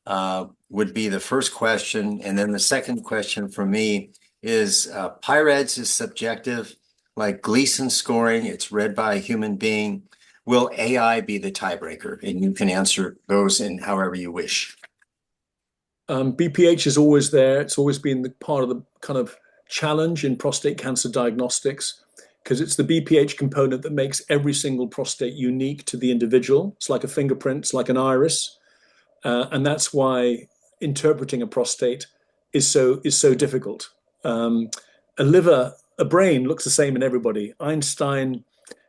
Would be the first question, and then the second question for me is PIRADS is subjective, like Gleason scoring. It's read by a human being. Will AI be the tiebreaker? And you can answer those in however you wish. BPH is always there. It's always been the part of the kind of challenge in prostate cancer diagnostics, because it's the BPH component that makes every single prostate unique to the individual. It's like a fingerprint, it's like an iris. And that's why interpreting a prostate is so difficult. A brain looks the same in everybody. Einstein,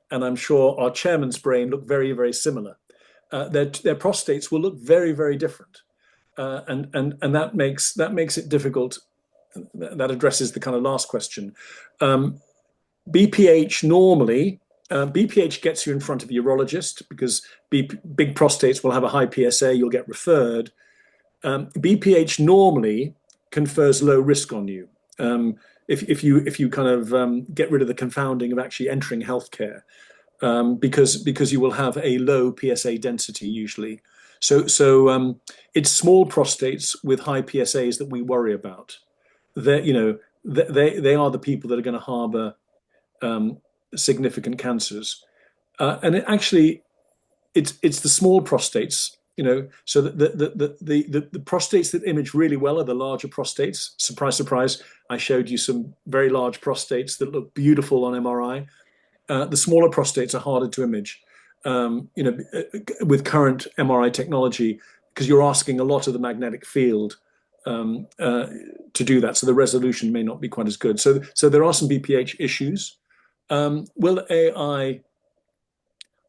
and I'm sure our chairman's brain, look very, very similar. Their prostates will look very, very different. And that makes it difficult. That addresses the kind of last question. BPH normally, BPH gets you in front of a urologist because big prostates will have a high PSA, you'll get referred. BPH normally confers low risk on you. If you kind of get rid of the confounding of actually entering healthcare, because you will have a low PSA density usually. So it's small prostates with high PSAs that we worry about. They are the people that are going to harbor significant cancers, and it's the small prostates. So the prostates that image really well are the larger prostates. Surprise, surprise! I showed you some very large prostates that look beautiful on MRI. The smaller prostates are harder to image, with current MRI technology, because you're asking a lot of the magnetic field to do that. So the resolution may not be quite as good. So there are some BPH issues. Will AI?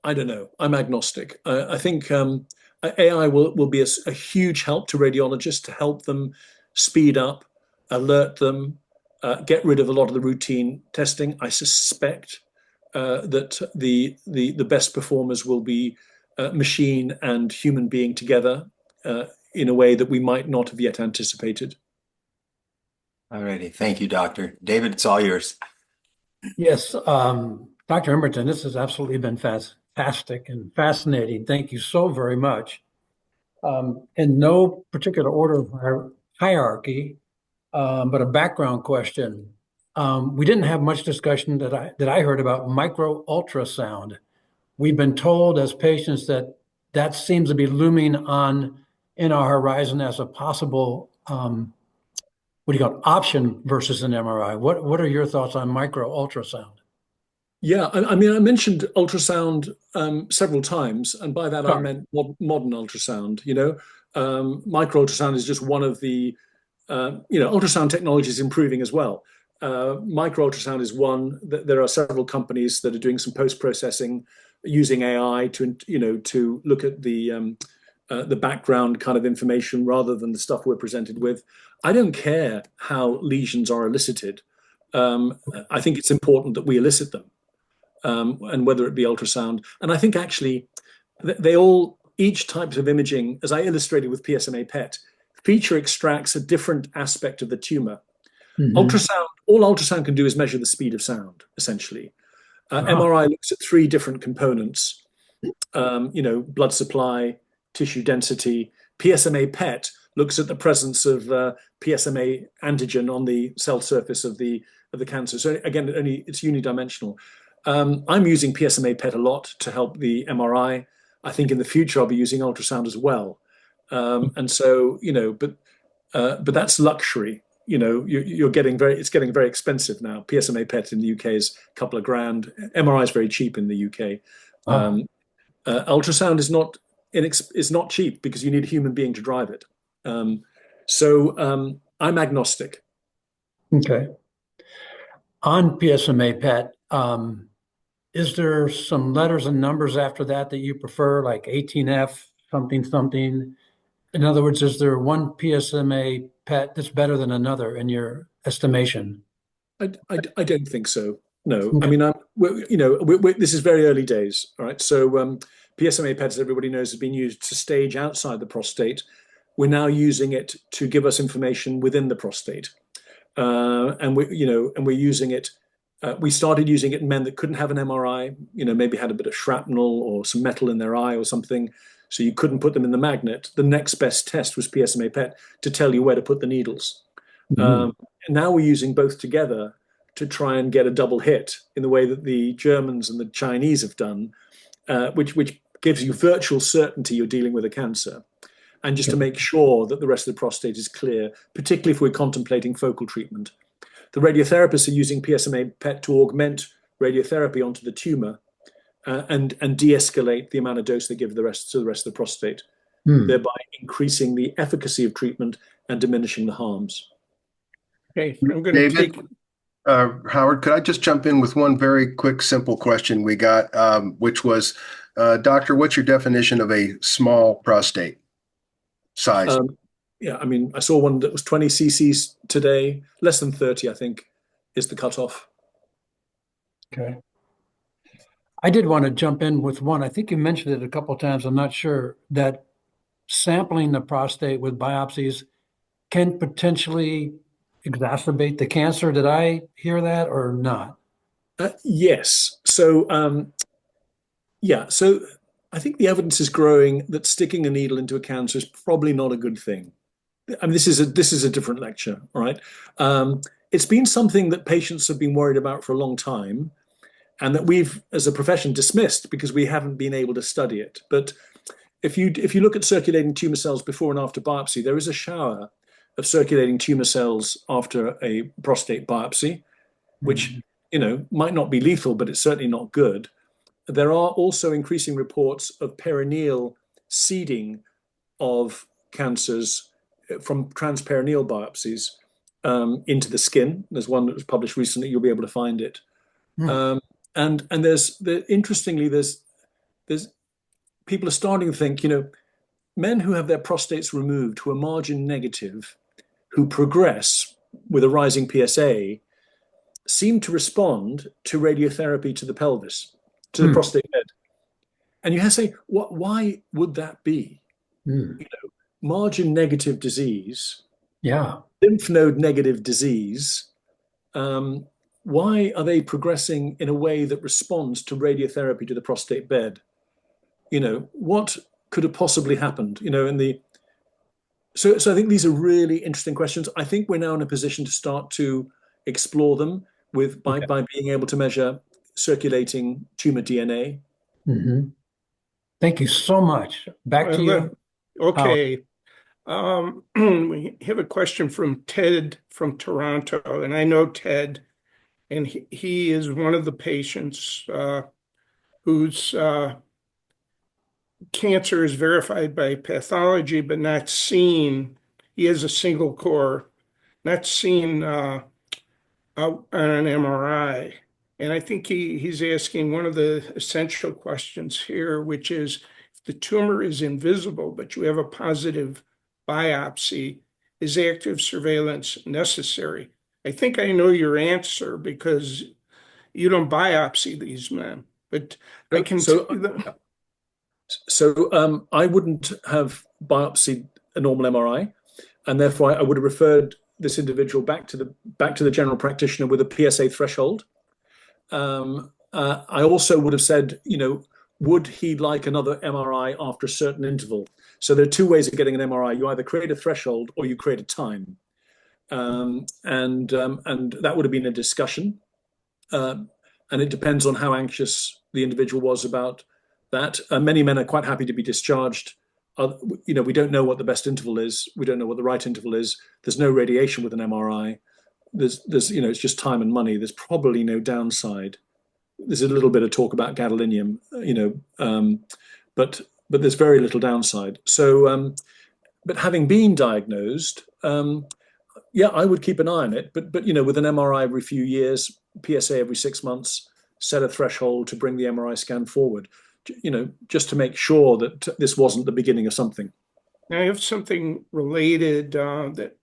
I don't know. I'm agnostic. I think AI will be a huge help to radiologists to help them speed up, alert them, get rid of a lot of the routine testing. I suspect that the best performers will be machine and human being together in a way that we might not have yet anticipated. All righty. Thank you, Doctor. David, it's all yours. Yes, Dr. Emberton, this has absolutely been fantastic and fascinating. Thank you so very much. In no particular order of hierarchy, but a background question. We didn't have much discussion that I heard about micro ultrasound. We've been told as patients that seems to be looming in our horizon as a possible option versus an MRI. What are your thoughts on micro ultrasound? Yeah, I mean, I mentioned ultrasound several times, and by that I meant modern ultrasound. Micro ultrasound is just one of the, ultrasound technology is improving as well. Micro ultrasound is one. There are several companies that are doing some post-processing using AI to look at the background kind of information rather than the stuff we're presented with. I don't care how lesions are elicited. I think it's important that we elicit them, and whether it be ultrasound. And I think actually each type of imaging, as I illustrated with PSMA PET, feature extracts a different aspect of the tumor. Mm-hmm. All ultrasound can do is measure the speed of sound, essentially. MRI looks at three different components, blood supply, tissue density. PSMA PET looks at the presence of PSMA antigen on the cell surface of the cancer. So again, it's unidimensional. I'm using PSMA PET a lot to help the MRI. I think in the future I'll be using ultrasound as well. And so, but that's luxury. It's getting very expensive now. PSMA PET in the UK is a couple of grand. MRI is very cheap in the UK. Ultrasound is not cheap because you need a human being to drive it. So I'm agnostic. Okay. On PSMA PET, is there some letters and numbers after that you prefer, like 18F, something, something? In other words, is there one PSMA PET that's better than another in your estimation? I don't think so. No. I mean, this is very early days. All right. So PSMA PET, as everybody knows, has been used to stage outside the prostate. We're now using it to give us information within the prostate, and we're using it. We started using it in men that couldn't have an MRI, maybe had a bit of shrapnel or some metal in their eye or something, so you couldn't put them in the magnet. The next best test was PSMA PET to tell you where to put the needles. And now we're using both together to try and get a double hit in the way that the Germans and the Chinese have done, which gives you virtual certainty you're dealing with a cancer. And just to make sure that the rest of the prostate is clear, particularly if we're contemplating focal treatment. The radiotherapists are using PSMA PET to augment radiotherapy onto the tumor and de-escalate the amount of dose they give to the rest of the prostate, thereby increasing the efficacy of treatment and diminishing the harms. Okay, I'm going to take. Howard, could I just jump in with one very quick, simple question we got, which was, Doctor, what's your definition of a small prostate size? Yeah, I mean, I saw one that was 20 cc's today. Less than 30, I think, is the cutoff. Okay. I did want to jump in with one. I think you mentioned it a couple of times. I'm not sure that sampling the prostate with biopsies can potentially exacerbate the cancer. Did I hear that or not? Yes. So, So I think the evidence is growing that sticking a needle into a cancer is probably not a good thing. I mean, this is a different lecture, all right? It's been something that patients have been worried about for a long time, and that we've, as a profession, dismissed because we haven't been able to study it. But if you look at circulating tumor cells before and after biopsy, there is a shower of circulating tumor cells after a prostate biopsy, which might not be lethal, but it's certainly not good. There are also increasing reports of perineal seeding of cancers from transperineal biopsies into the skin. There's one that was published recently. You'll be able to find it. And interestingly, there's people are starting to think, men who have their prostates removed, who are margin negative, who progress with a rising PSA, seem to respond to radiotherapy to the pelvis, to the prostate bed. And you have to say, why would that be? Margin negative disease, lymph node negative disease, why are they progressing in a way that responds to radiotherapy to the prostate bed? What could have possibly happened? So I think these are really interesting questions. I think we're now in a position to start to explore them by being able to measure circulating tumor DNA. Thank you so much. Back to you. Okay. We have a question from Ted from Toronto, and I know Ted, and he is one of the patients whose cancer is verified by pathology but not seen. He has a single core, not seen on an MRI. And I think he's asking one of the essential questions here, which is, if the tumor is invisible, but you have a positive biopsy, is active surveillance necessary? I think I know your answer because you don't biopsy these men, but I can tell you that. So I wouldn't have biopsied a normal MRI, and therefore I would have referred this individual back to the general practitioner with a PSA threshold. I also would have said, would he like another MRI after a certain interval? So there are two ways of getting an MRI. You either create a threshold or you create a time, and that would have been a discussion. And it depends on how anxious the individual was about that. Many men are quite happy to be discharged. We don't know what the best interval is. We don't know what the right interval is. There's no radiation with an MRI. There's it's just time and money. There's probably no downside. There's a little bit of talk about gadolinium, but there's very little downside. So, but having been diagnosed, I would keep an eye on it. But with an MRI every few years, PSA every 6 months, set a threshold to bring the MRI scan forward. Just to make sure that this wasn't the beginning of something. I have something related that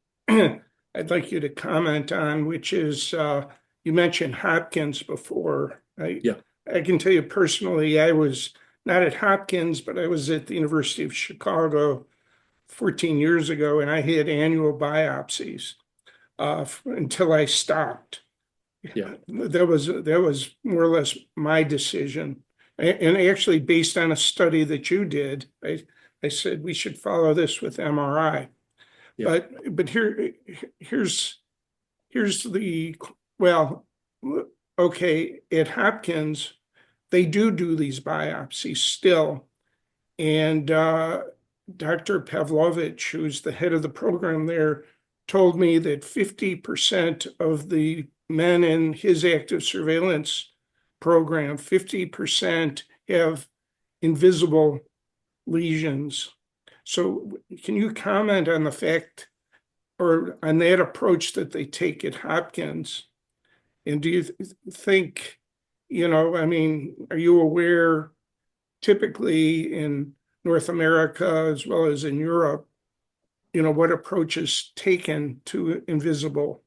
I'd like you to comment on, which is you mentioned Hopkins before. Yeah. I can tell you personally, I was not at Hopkins, but I was at the University of Chicago 14 years ago, and I had annual biopsies until I stopped. Yeah. That was more or less my decision. And actually, based on a study that you did, I said we should follow this with MRI. Yeah. But here's the, well, okay, at Hopkins, they do these biopsies still. And Dr. Pavlovich, who's the head of the program there, told me that 50% of the men in his active surveillance program, 50% have invisible lesions. So can you comment on the fact or on that approach that they take at Hopkins? And do you think, I mean, are you aware typically in North America as well as in Europe, what approach is taken to invisible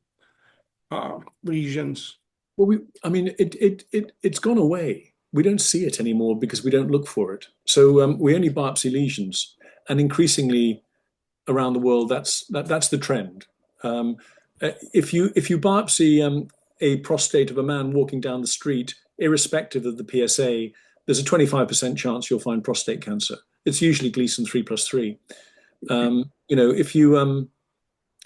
lesions? Well, it's gone away. We don't see it anymore because we don't look for it. So we only biopsy lesions, and increasingly around the world, that's the trend. If you biopsy a prostate of a man walking down the street, irrespective of the PSA, there's a 25% chance you'll find prostate cancer. It's usually Gleason 3+3.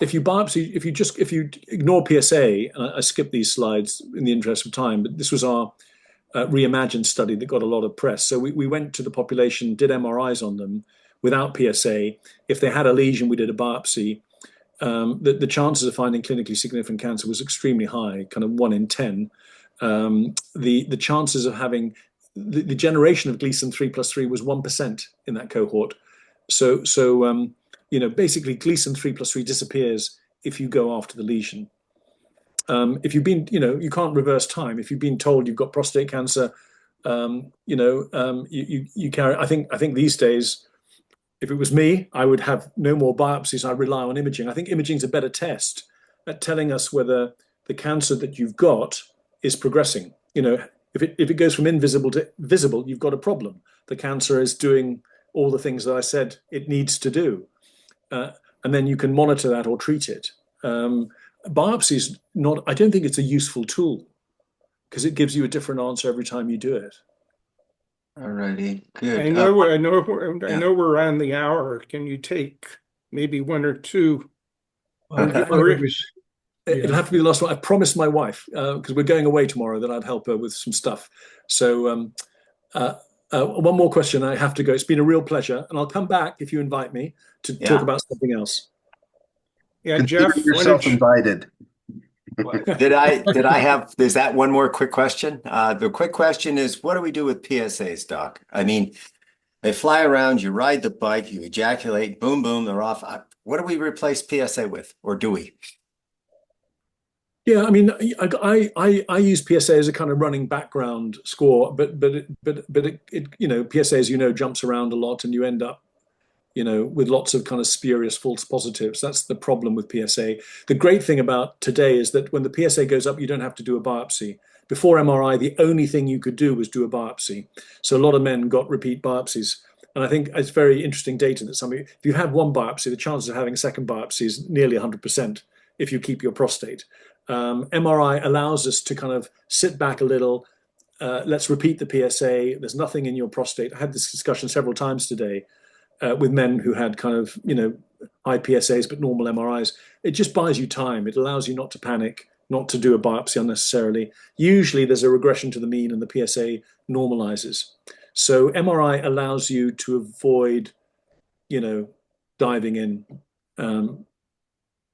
If you ignore PSA, and I skipped these slides in the interest of time, but this was our reimagined study that got a lot of press. So we went to the population, did MRIs on them without PSA. If they had a lesion, we did a biopsy. The chances of finding clinically significant cancer was extremely high, kind of 1 in 10. The chances of having the generation of Gleason 3+3 was 1% in that cohort. So basically Gleason 3+3 disappears if you go after the lesion. If you've been, you can't reverse time. If you've been told you've got prostate cancer, you carry. I think these days, if it was me, I would have no more biopsies. I rely on imaging. I think imaging is a better test at telling us whether the cancer that you've got is progressing. If it goes from invisible to visible, you've got a problem. The cancer is doing all the things that I said it needs to do. And then you can monitor that or treat it. Biopsy is not, I don't think it's a useful tool because it gives you a different answer every time you do it. All righty, good. I know we're on the hour. Can you take maybe one or two? It'll have to be the last one. I promised my wife, because we're going away tomorrow, that I'd help her with some stuff. So one more question. I have to go. It's been a real pleasure. And I'll come back if you invite me to talk about something else. Yeah, Consider Jeff, yourself invited. Did I have, is that one more quick question? The quick question is, what do we do with PSAs, Doc? I mean, they fly around, you ride the bike, you ejaculate, boom, boom, they're off. What do we replace PSA with, or do we? Yeah, I mean, I use PSA as a kind of running background score, but it PSA, as you know, jumps around a lot, and you end up, with lots of kind of spurious false positives. That's the problem with PSA. The great thing about today is that when the PSA goes up, you don't have to do a biopsy. Before MRI, the only thing you could do was do a biopsy. So a lot of men got repeat biopsies. And I think it's very interesting data that if you have one biopsy, the chances of having a second biopsy is nearly 100% if you keep your prostate. MRI allows us to kind of sit back a little. Let's repeat the PSA. There's nothing in your prostate. I had this discussion several times today with men who had kind of, high PSAs but normal MRIs. It just buys you time. It allows you not to panic, not to do a biopsy unnecessarily. Usually there's a regression to the mean and the PSA normalizes. So MRI allows you to avoid, diving in, and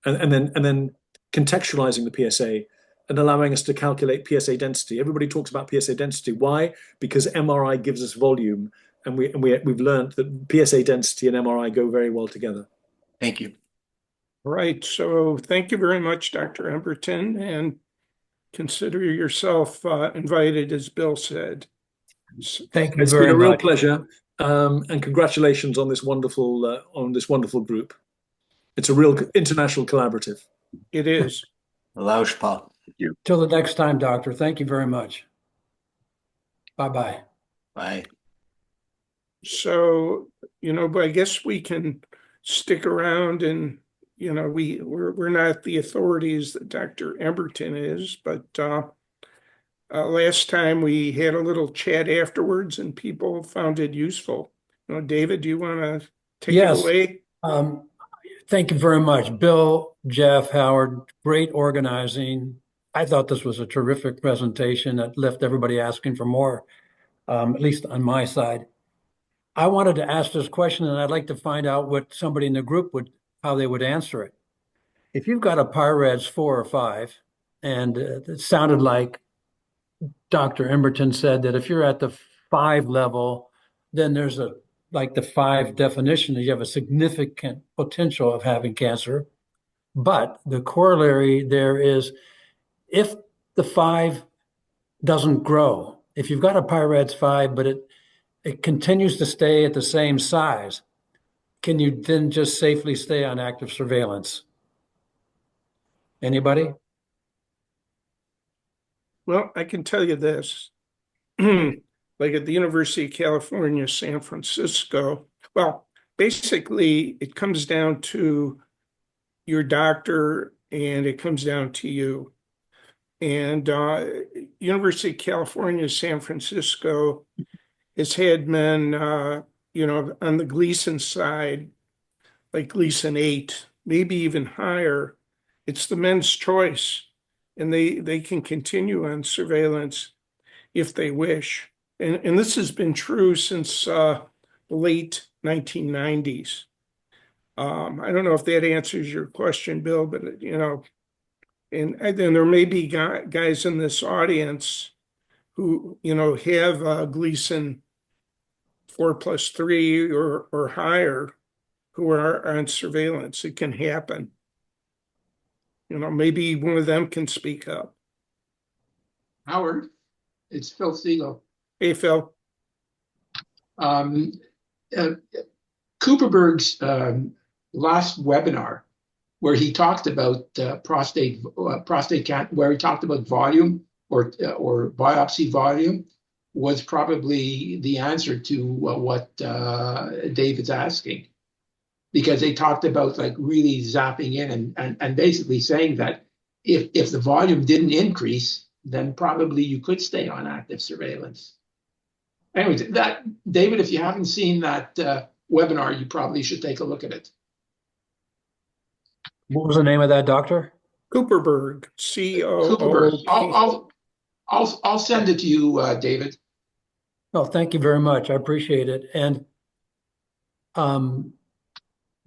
then contextualizing the PSA and allowing us to calculate PSA density. Everybody talks about PSA density. Why? Because MRI gives us volume, and we've learned that PSA density and MRI go very well together. Thank you. Right. So thank you very much, Dr. Emberton, and consider yourself invited, as Bill said. Thank you It's very been a real much. pleasure, and congratulations on this wonderful group. It's a real international collaborative. It is. Lauschpa. you. Till the next time, doctor. Thank you very much. Bye-bye. Bye. So, but I guess we can stick around and, we're not the authorities that Dr. Emberton is, but last time we had a little chat afterwards and people found it useful. David, do you want to take it Yes. away? Thank you very much, Bill, Jeff, Howard. Great organizing. I thought this was a terrific presentation that left everybody asking for more, at least on my side. I wanted to ask this question, and I'd like to find out what somebody in the group how they would answer it. If you've got a PIRADS 4 or 5, and it sounded like Dr. Emberton said that if you're at the 5 level, then there's like the 5 definition that you have a significant potential of having cancer. But the corollary there is if the 5 doesn't grow, if you've got a PIRADS 5, but it continues to stay at the same size, can you then just safely stay on active surveillance? Anybody? Well, I can tell you this. Like at the University of California, San Francisco, well, basically it comes down to your doctor and it comes down to you. And University of California, San Francisco has had men, on the Gleason side, like Gleason 8, maybe even higher. It's the men's choice, and they can continue on surveillance if they wish. And this has been true since the late 1990s. I don't know if that answers your question, Bill, but and then there may be guys in this audience who have Gleason 4+3 or higher who are on surveillance. It can happen. Maybe one of them can speak up. Howard, it's Phil Siegel. Hey, Phil. Cooperberg's last webinar, where he talked about prostate cancer, where he talked about volume or biopsy volume, was probably the answer to what David's asking, because they talked about like really zapping in and basically saying that if the volume didn't increase, then probably you could stay on active surveillance. Anyways, David, if you haven't seen that webinar, you probably should take a look at it. What was the name of that doctor? Cooperberg, C-O-O-P. Cooperberg. I'll send it to you, David. Oh, thank you very much. I appreciate it. And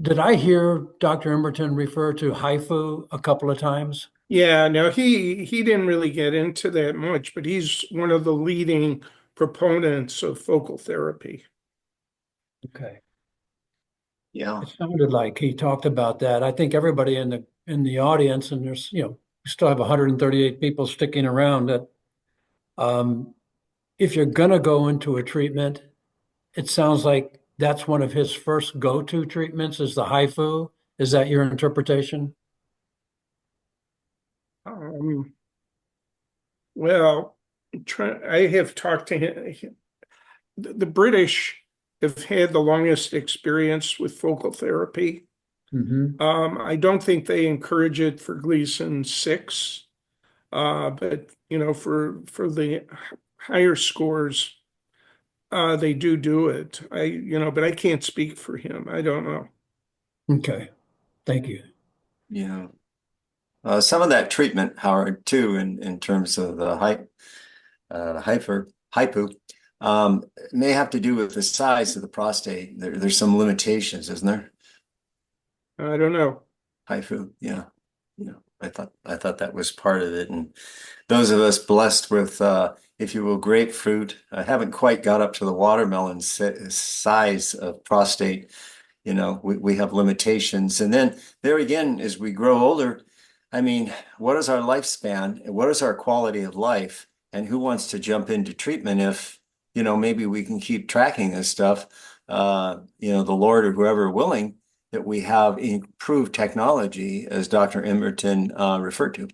did I hear Dr. Emberton refer to HIFU a couple of times? Yeah, no, he didn't really get into that much, but he's one of the leading proponents of focal therapy. Okay. Yeah. It sounded like he talked about that. I think everybody in the audience, and there's, we still have 138 people sticking around, that if you're going to go into a treatment, it sounds like that's one of his first go-to treatments is the HIFU. Is that your interpretation? Well, I have talked to him. The British have had the longest experience with focal therapy. Mm-hmm. I don't think they encourage it for Gleason 6, but for the higher scores, they do it. But I can't speak for him. I don't know. Okay, thank you. Yeah. Some of that treatment, Howard, too, in terms of the HIFU, may have to do with the size of the prostate. There's some limitations, isn't there? I don't know. HIFU, yeah. I thought that was part of it. And those of us blessed with, if you will, grapefruit, haven't quite got up to the watermelon size of prostate. We have limitations. And then there again, as we grow older, I mean, what is our lifespan? What is our quality of life? And who wants to jump into treatment if, maybe we can keep tracking this stuff, the Lord or whoever willing, that we have improved technology, as Dr. Emberton referred to.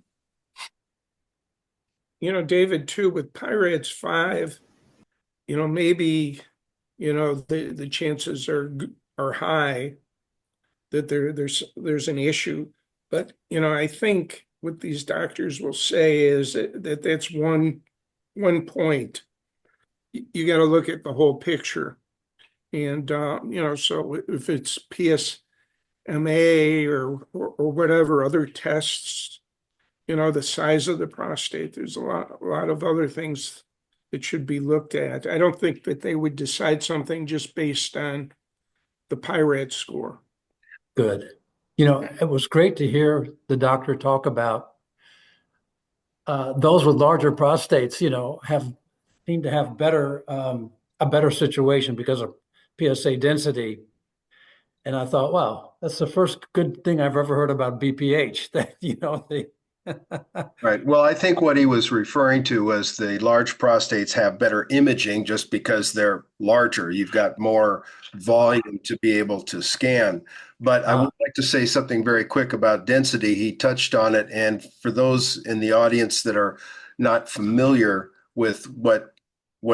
David, too, with Pirates 5, maybe, the chances are high that there's an issue. But, I think what these doctors will say is that that's one point. You got to look at the whole picture. And, so if it's PSMA or whatever other tests, the size of the prostate, there's a lot of other things that should be looked at. I don't think that they would decide something just based on the PIRAD score. Good. It was great to hear the doctor talk about those with larger prostates, seem to have a better situation because of PSA density. And I thought, wow, that's the first good thing I've ever heard about BPH. That Right. Well, I think what he was referring to was the large prostates have better imaging just because they're larger. You've got more volume to be able to scan. But I would like to say something very quick about density. He touched on it. And for those in the audience that are not familiar with what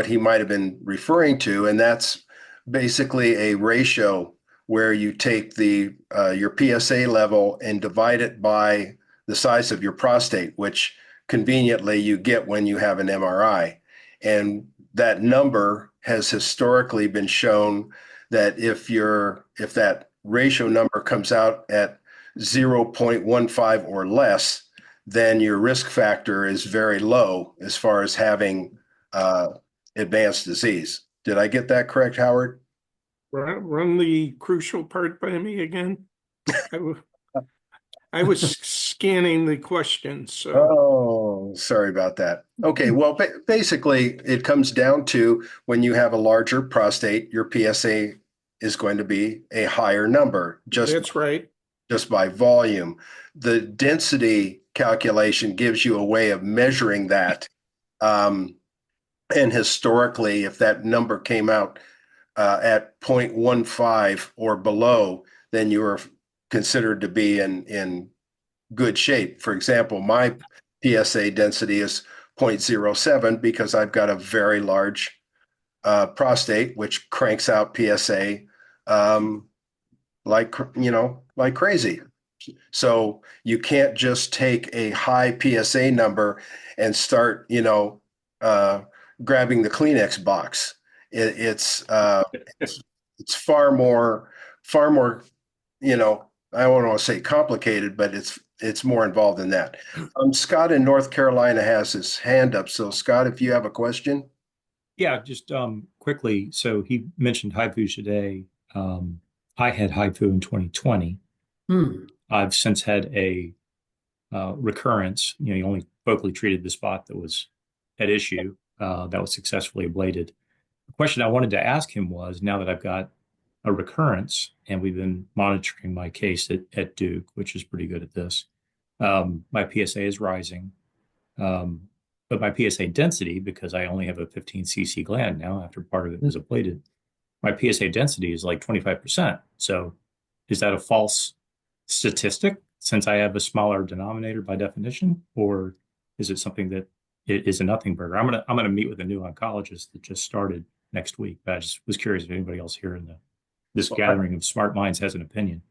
he might have been referring to, and that's basically a ratio where you take your PSA level and divide it by the size of your prostate, which conveniently you get when you have an MRI. And that number has historically been shown that if that ratio number comes out at 0.15 or less, then your risk factor is very low as far as having advanced disease. Did I get that correct, Howard? Run the crucial part by me again. I was scanning the questions. So. Oh, sorry about that. Okay, well, basically, it comes down to when you have a larger prostate, your PSA is going to be a higher number. That's right. Just by volume. The density calculation gives you a way of measuring that. And historically, if that number came out at 0.15 or below, then you were considered to be in good shape. For example, my PSA density is 0.07 because I've got a very large prostate, which cranks out PSA like crazy. So you can't just take a high PSA number and start, grabbing the Kleenex box. It's far more, I don't want to say complicated, but it's more involved than that. Scott in North Carolina has his hand up. So Scott, if you have a question. Yeah, just quickly. So he mentioned HIFU today. I had HIFU in 2020. I've since had a recurrence. You only focally treated the spot that was at issue. That was successfully ablated. The question I wanted to ask him was, now that I've got a recurrence, and we've been monitoring my case at Duke, which is pretty good at this. My PSA is rising, but my PSA density, because I only have a 15 cc gland now after part of it was ablated, my PSA density is like 25%. So is that a false statistic since I have a smaller denominator by definition, or is it something that it is a nothing burger? I'm gonna meet with a new oncologist that just started next week, but I just was curious if anybody else here in this gathering of smart minds has an opinion.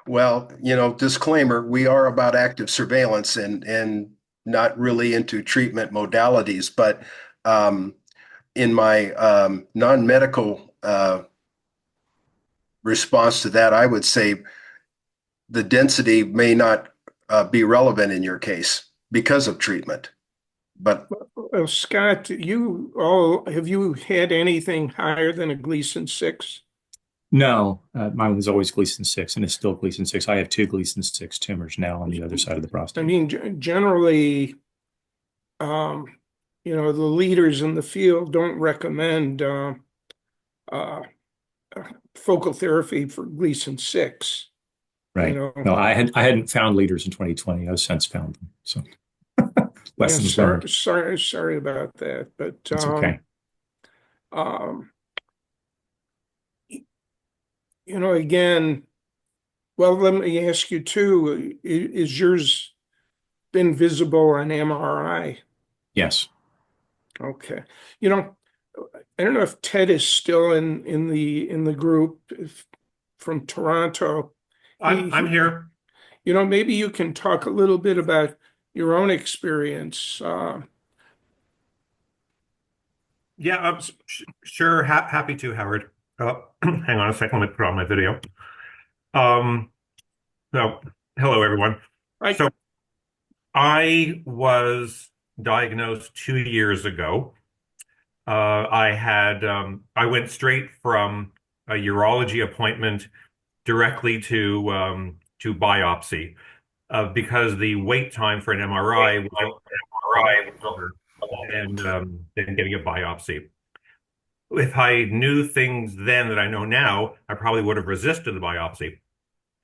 Well, disclaimer, we are about active surveillance and not really into treatment modalities, but in my non-medical response to that, I would say the density may not be relevant in your case because of treatment. But Scott, have you had anything higher than a Gleason 6? No, mine was always Gleason 6, and it's still Gleason 6. I have 2 Gleason 6 tumors now on the other side of the prostate. I mean, generally, the leaders in the field don't recommend focal therapy for Gleason 6. Right. No, I hadn't found leaders in 2020. I've since found them. So lessons learned. Sorry about that, but it's okay. Again, well, let me ask you too, is yours been visible on MRI? Yes. Okay. You know, I don't know if Ted is still in the group from Toronto. I'm here. You know, maybe you can talk a little bit about your own experience. Yeah, sure. Happy to, Howard. Hang on a second. Let me put on my video. Um, so, hello, everyone. So, I was diagnosed 2 years ago. I went straight from a urology appointment directly to biopsy, because the wait time for an MRI was a lot longer than getting a biopsy. If I knew things then that I know now, I probably would have resisted the biopsy.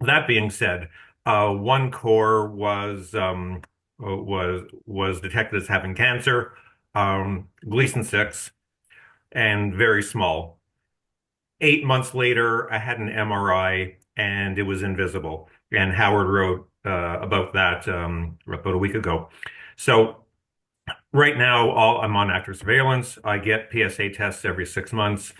That being said, one core was detected as having cancer, Gleason 6, and very small. 8 months later, I had an MRI and it was invisible. And Howard wrote about that about a week ago. So right now, I'm on active surveillance. I get PSA tests every 6 months.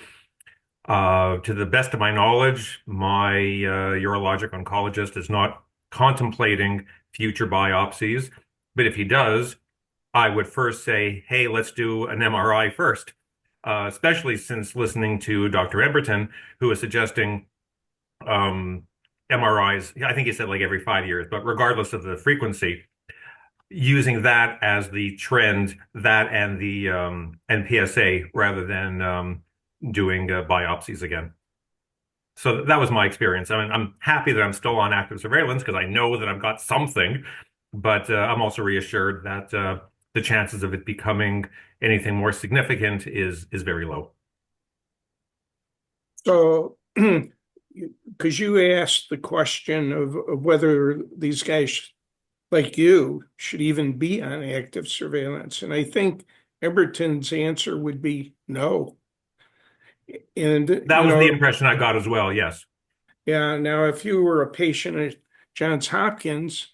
To the best of my knowledge, my urologic oncologist is not contemplating future biopsies. But if he does, I would first say, hey, let's do an MRI first, especially since listening to Dr. Emberton, who is suggesting MRIs, I think he said like every 5 years, but regardless of the frequency, using that as the trend, that and the and PSA rather than doing biopsies again. So that was my experience. I mean, I'm happy that I'm still on active surveillance because I know that I've got something, but I'm also reassured that the chances of it becoming anything more significant is very low. So, because you asked the question of whether these guys like you should even be on active surveillance, and I think Emberton's answer would be no. And that was the impression I got as well. Yes. Yeah. Now, if you were a patient at Johns Hopkins,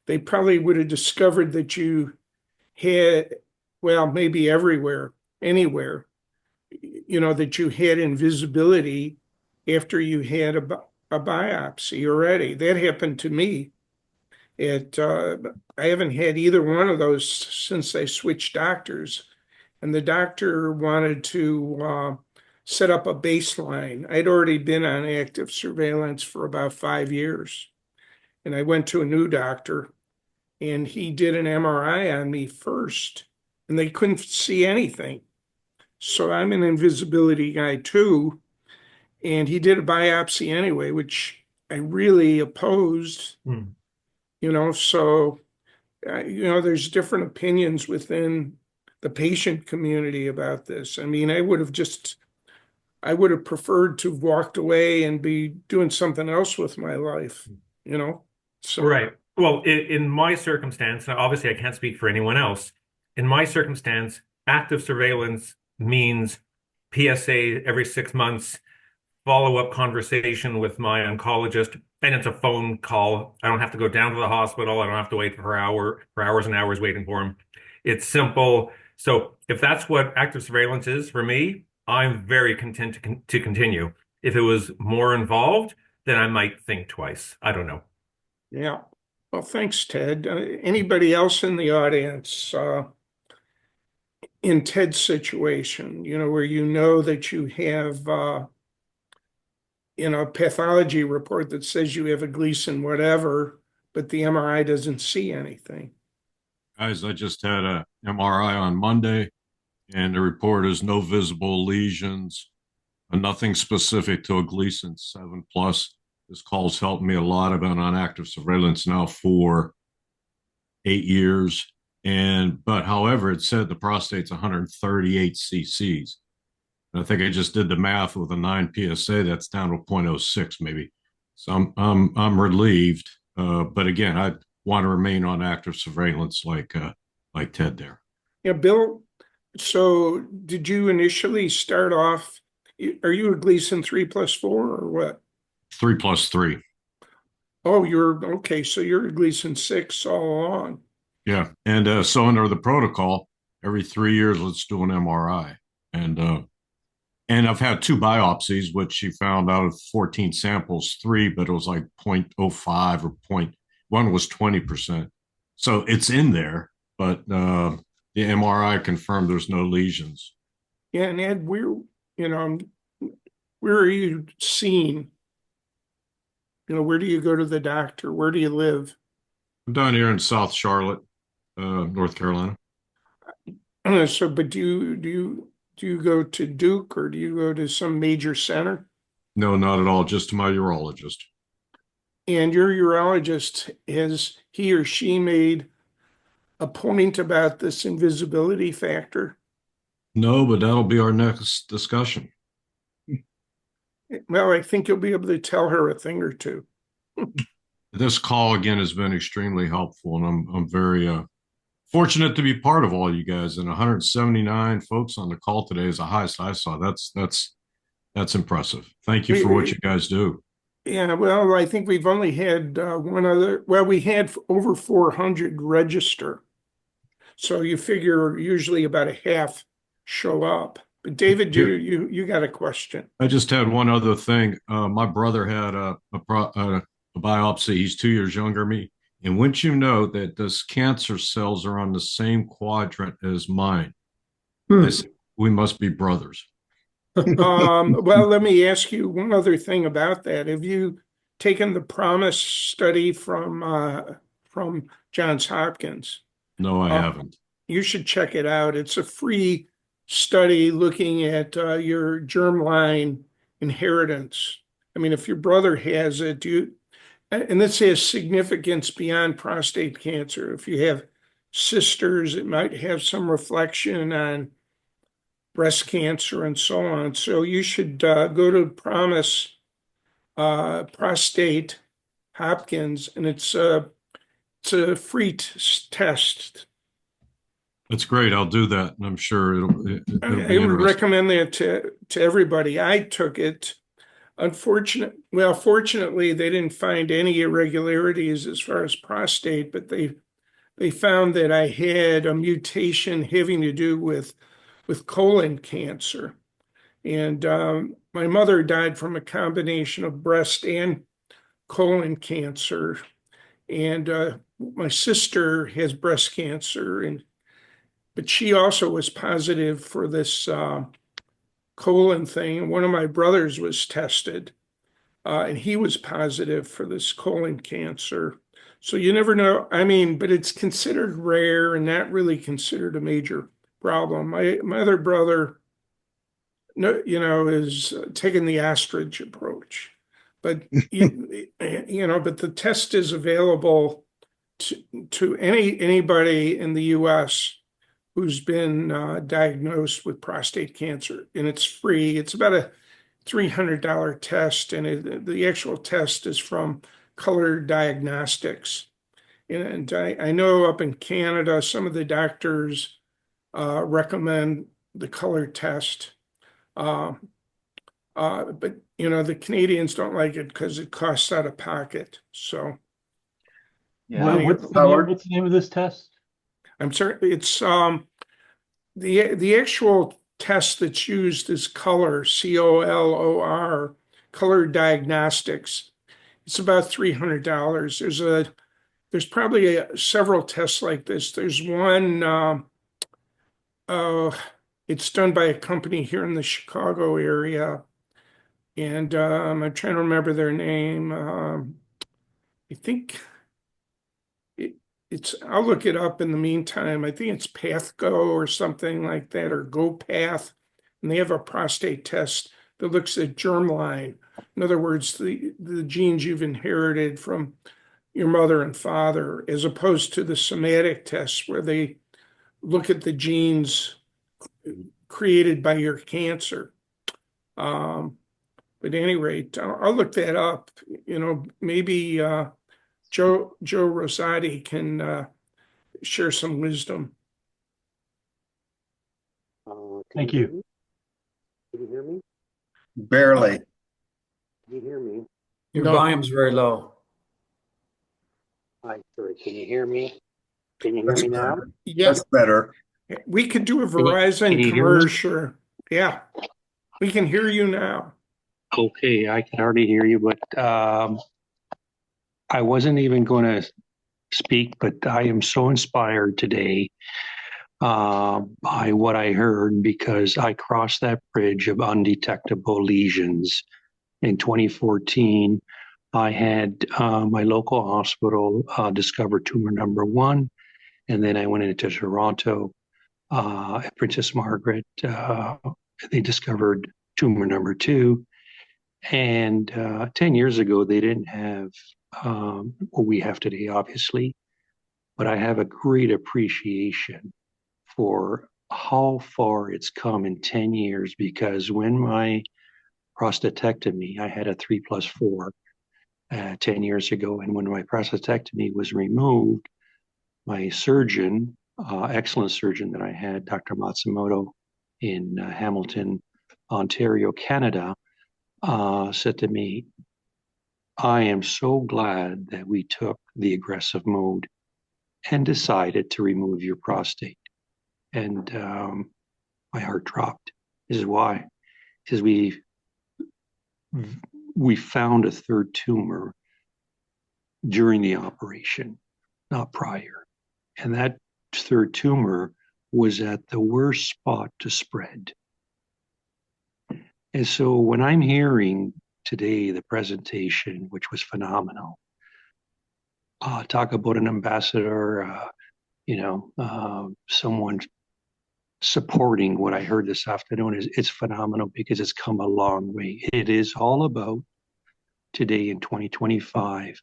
they probably would have discovered that you had, well, maybe everywhere, anywhere, that you had invisibility after you had a biopsy already. That happened to me. I haven't had either one of those since I switched doctors, and the doctor wanted to set up a baseline. I'd already been on active surveillance for about 5 years, and I went to a new doctor, and he did an MRI on me first, and they couldn't see anything. So I'm an invisibility guy too, and he did a biopsy anyway, which I really opposed. So there's different opinions within the patient community about this. I mean, I would have preferred to have walked away and be doing something else with my life, So Right. Well, in my circumstance, obviously I can't speak for anyone else. In my circumstance, active surveillance means PSA every 6 months, follow-up conversation with my oncologist, and it's a phone call. I don't have to go down to the hospital. I don't have to wait for hours and hours waiting for him. It's simple. So if that's what active surveillance is for me, I'm very content to continue. If it was more involved, then I might think twice. I don't know. Yeah. Well, thanks, Ted. Anybody else in the audience in Ted's situation, where that you have a pathology report that says you have a Gleason whatever, but the MRI doesn't see anything? Guys, I just had a MRI on Monday, and the report is no visible lesions, nothing specific to a Gleason 7+. This call's helped me a lot. I've been on active surveillance now for 8 years. But however, it said the prostate's 138 cc's. And I think I just did the math with a 9 PSA. That's down to 0.06 maybe. So I'm relieved. But again, I want to remain on active surveillance like Ted there. Yeah, Bill. So did you initially start off? Are you a Gleason 3+4 or what? 3+3. Oh, you're okay. So you're a Gleason 6 all along. Yeah. And so under the protocol, every 3 years, let's do an MRI. And I've had two biopsies, which she found out of 14 samples, three, but it was like 0.05 or point. One was 20%. So it's in there, but the MRI confirmed there's no lesions. Yeah, and Ed, where are you seen? Where do you go to the doctor? Where do you live? I'm down here in South Charlotte, North Carolina. So, but do you go to Duke or do you go to some major center? No, not at all. Just to my urologist. And your urologist, has he or she made a point about this invisibility factor? No, but that'll be our next discussion. Well, I think you'll be able to tell her a thing or two. This call again has been extremely helpful, and I'm very fortunate to be part of all you guys. And 179 folks on the call today is the highest I saw. That's impressive. Thank you for what you guys do. Yeah, well, I think we've only had one other. Well, we had over 400 register, so you figure usually about a half show up. But David, you got a question? I just had one other thing. My brother had a biopsy. He's 2 years younger than me. And wouldn't you know that those cancer cells are on the same quadrant as mine? We must be brothers. Well, let me ask you one other thing about that. Have you taken the PROMISE study from Johns Hopkins? No, I haven't. You should check it out. It's a free study looking at your germline inheritance. I mean, if your brother has it, and this has significance beyond prostate cancer. If you have sisters, it might have some reflection on breast cancer and so on. So you should go to PROMISE Prostate Hopkins, and it's a free test. That's great. I'll do that, and I'm sure it'll be I would recommend that to everybody. I took it. Fortunately, they didn't find any irregularities as far as prostate, but they found that I had a mutation having to do with colon cancer. And my mother died from a combination of breast and colon cancer. And my sister has breast cancer, but she also was positive for this colon thing. And one of my brothers was tested, and he was positive for this colon cancer. So you never know. I mean, but it's considered rare and not really considered a major problem. My other brother, is taking the ostrich approach, but but the test is available to anybody in the U.S. who's been diagnosed with prostate cancer, and it's free. It's about a $300 test, and the actual test is from Color Diagnostics. And I know up in Canada, some of the doctors recommend the color test. But the Canadians don't like it because it costs out of pocket. So, yeah. What's the name of this test? I'm sorry. It's the actual test that's used is Color, COLOR, Color Diagnostics. It's about $300. There's probably several tests like this. There's one. It's done by a company here in the Chicago area, and I'm trying to remember their name. I think it's. I'll look it up in the meantime. I think it's PathGo or something like that, or GoPath, and they have a prostate test that looks at germline. In other words, the genes you've inherited from your mother and father, as opposed to the somatic tests where they look at the genes created by your cancer. But at any rate, I'll look that up. Maybe Joe Rosati can share some wisdom. Thank you. Can you hear me? Barely. Can you hear me? Your No. volume's very low. Hi, sorry. Can you hear me? Can you hear me now? Yes. That's better. We could do a Can Verizon you hear me? commercial. Yeah, we can hear you now. Okay, I can already hear you, but I wasn't even going to speak, but I am so inspired today by what I heard because I crossed that bridge of undetectable lesions in 2014. I had my local hospital discover tumor number 1, and then I went into Toronto at Princess Margaret. They discovered tumor number 2. And 10 years ago, they didn't have what we have today, obviously, but I have a great appreciation for how far it's come in 10 years because when my prostatectomy, I had a 3+4 10 years ago, and when my prostatectomy was removed, my surgeon, excellent surgeon that I had, Dr. Matsumoto in Hamilton, Ontario, Canada, said to me, I am so glad that we took the aggressive mode and decided to remove your prostate. And my heart dropped. This is why. Because we found a third tumor during the operation, not prior. And that third tumor was at the worst spot to spread. And so when I'm hearing today the presentation, which was phenomenal, talk about an ambassador, someone supporting what I heard this afternoon it's phenomenal because it's come a long way. It is all about today in 2025,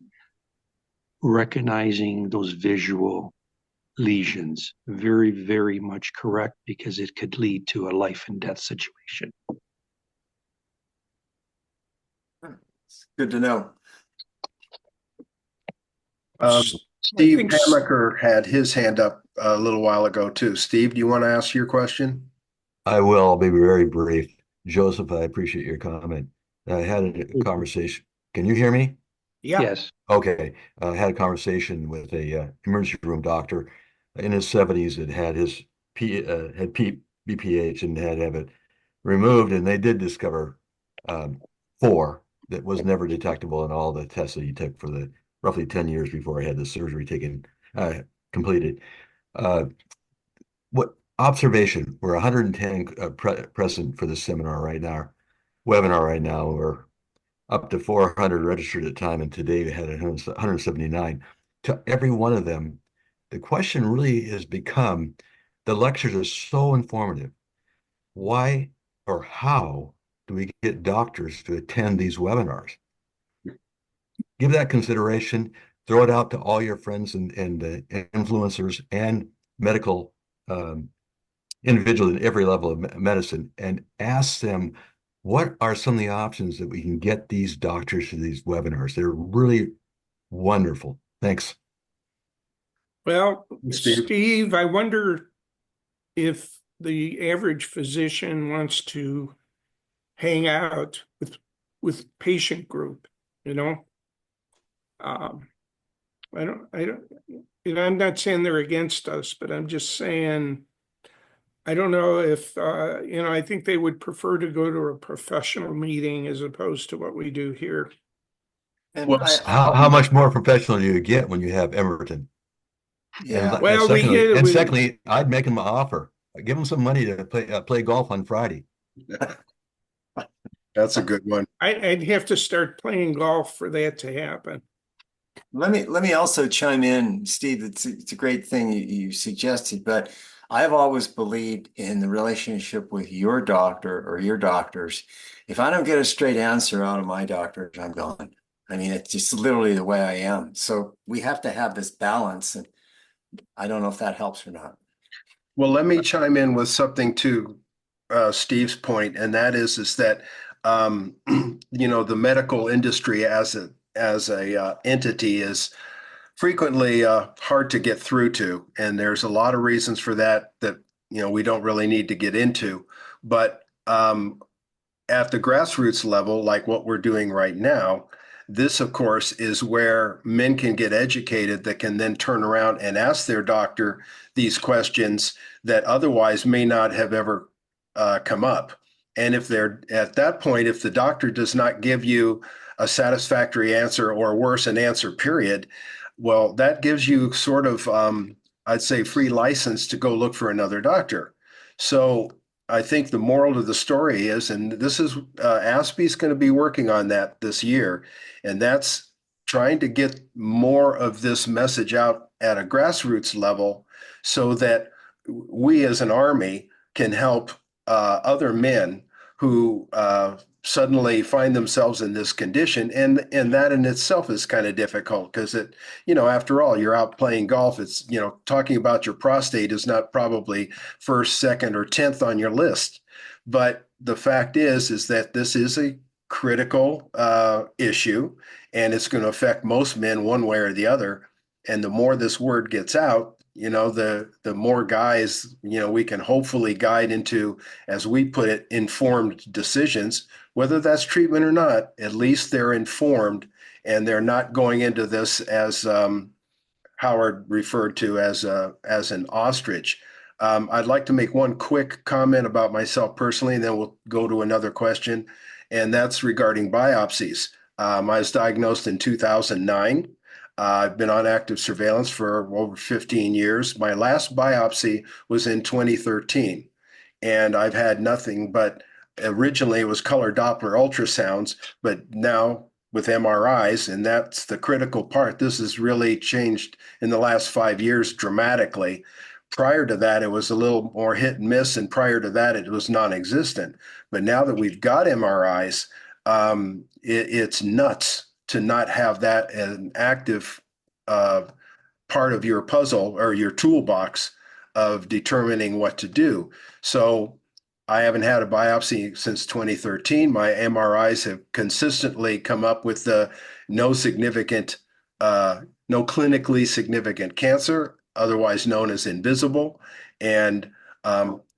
recognizing those visual lesions. Very, very much correct because it could lead to a life and death situation. It's good to know. Steve Hammaker had his hand up a little while ago too. Steve, do you want to ask your question? I will. I'll be very brief. Joseph, I appreciate your comment. I had a conversation. Can you hear me? Yeah. Yes. Okay. I had a conversation with a emergency room doctor in his 70s that had his BPH and had to have it removed, and they did discover 4 that was never detectable in all the tests that he took for the roughly 10 years before I had the surgery completed. What observation? We're 110 present for this seminar right now, webinar right now. We're up to 400 registered at a time, and today we had 179. To every one of them, the question really has become, the lectures are so informative. Why or how do we get doctors to attend these webinars? Give that consideration. Throw it out to all your friends and influencers and medical individuals at every level of medicine, and ask them, what are some of the options that we can get these doctors to these webinars? They're really wonderful. Thanks. Well, Steve. Steve, I wonder if the average physician wants to hang out with patient group, I'm not saying they're against us, but I'm just saying, I don't know if, I think they would prefer to go to a professional meeting as opposed to what we do here. And Well, how much more professional do you get when you have Emberton? yeah. Well, secondly, I'd make them an offer. Give them some money to play golf on Friday. That's a good one. I'd have to start playing golf for that to happen. Let me also chime in, Steve. It's a great thing you suggested, but I've always believed in the relationship with your doctor or your doctors. If I don't get a straight answer out of my doctors, I'm gone. I mean, it's just literally the way I am. So we have to have this balance, and I don't know if that helps or not. Well, let me chime in with something to Steve's point, and that is that the medical industry as a entity is frequently hard to get through to, and there's a lot of reasons for that we don't really need to get into. But at the grassroots level, like what we're doing right now, This, of course, is where men can get educated that can then turn around and ask their doctor these questions that otherwise may not have ever come up. And if they're at that point, if the doctor does not give you a satisfactory answer, or worse, an answer period, well, that gives you sort of, I'd say, free license to go look for another doctor. So I think the moral of the story is, and this is, ASPI is going to be working on that this year, and that's trying to get more of this message out at a grassroots level so that we as an army can help other men who suddenly find themselves in this condition. And that in itself is kind of difficult because it, after all, you're out playing golf. It's, talking about your prostate is not probably first, second, or 10th on your list. But the fact is that this is a critical issue, and it's going to affect most men one way or the other. And the more this word gets out, the more guys, we can hopefully guide into, as we put it, informed decisions, whether that's treatment or not. At least they're informed, and they're not going into this as Howard referred to as an ostrich. I'd like to make one quick comment about myself personally, and then we'll go to another question, and that's regarding biopsies. I was diagnosed in 2009. I've been on active surveillance for over 15 years. My last biopsy was in 2013, and I've had nothing but, originally it was color Doppler ultrasounds, but now with MRIs, and that's the critical part. This has really changed in the last 5 years dramatically. Prior to that, it was a little more hit and miss, and prior to that, it was non-existent. But now that we've got MRIs, it's nuts to not have that as an active part of your puzzle or your toolbox of determining what to do. So I haven't had a biopsy since 2013. My MRIs have consistently come up with no clinically significant cancer, otherwise known as invisible. And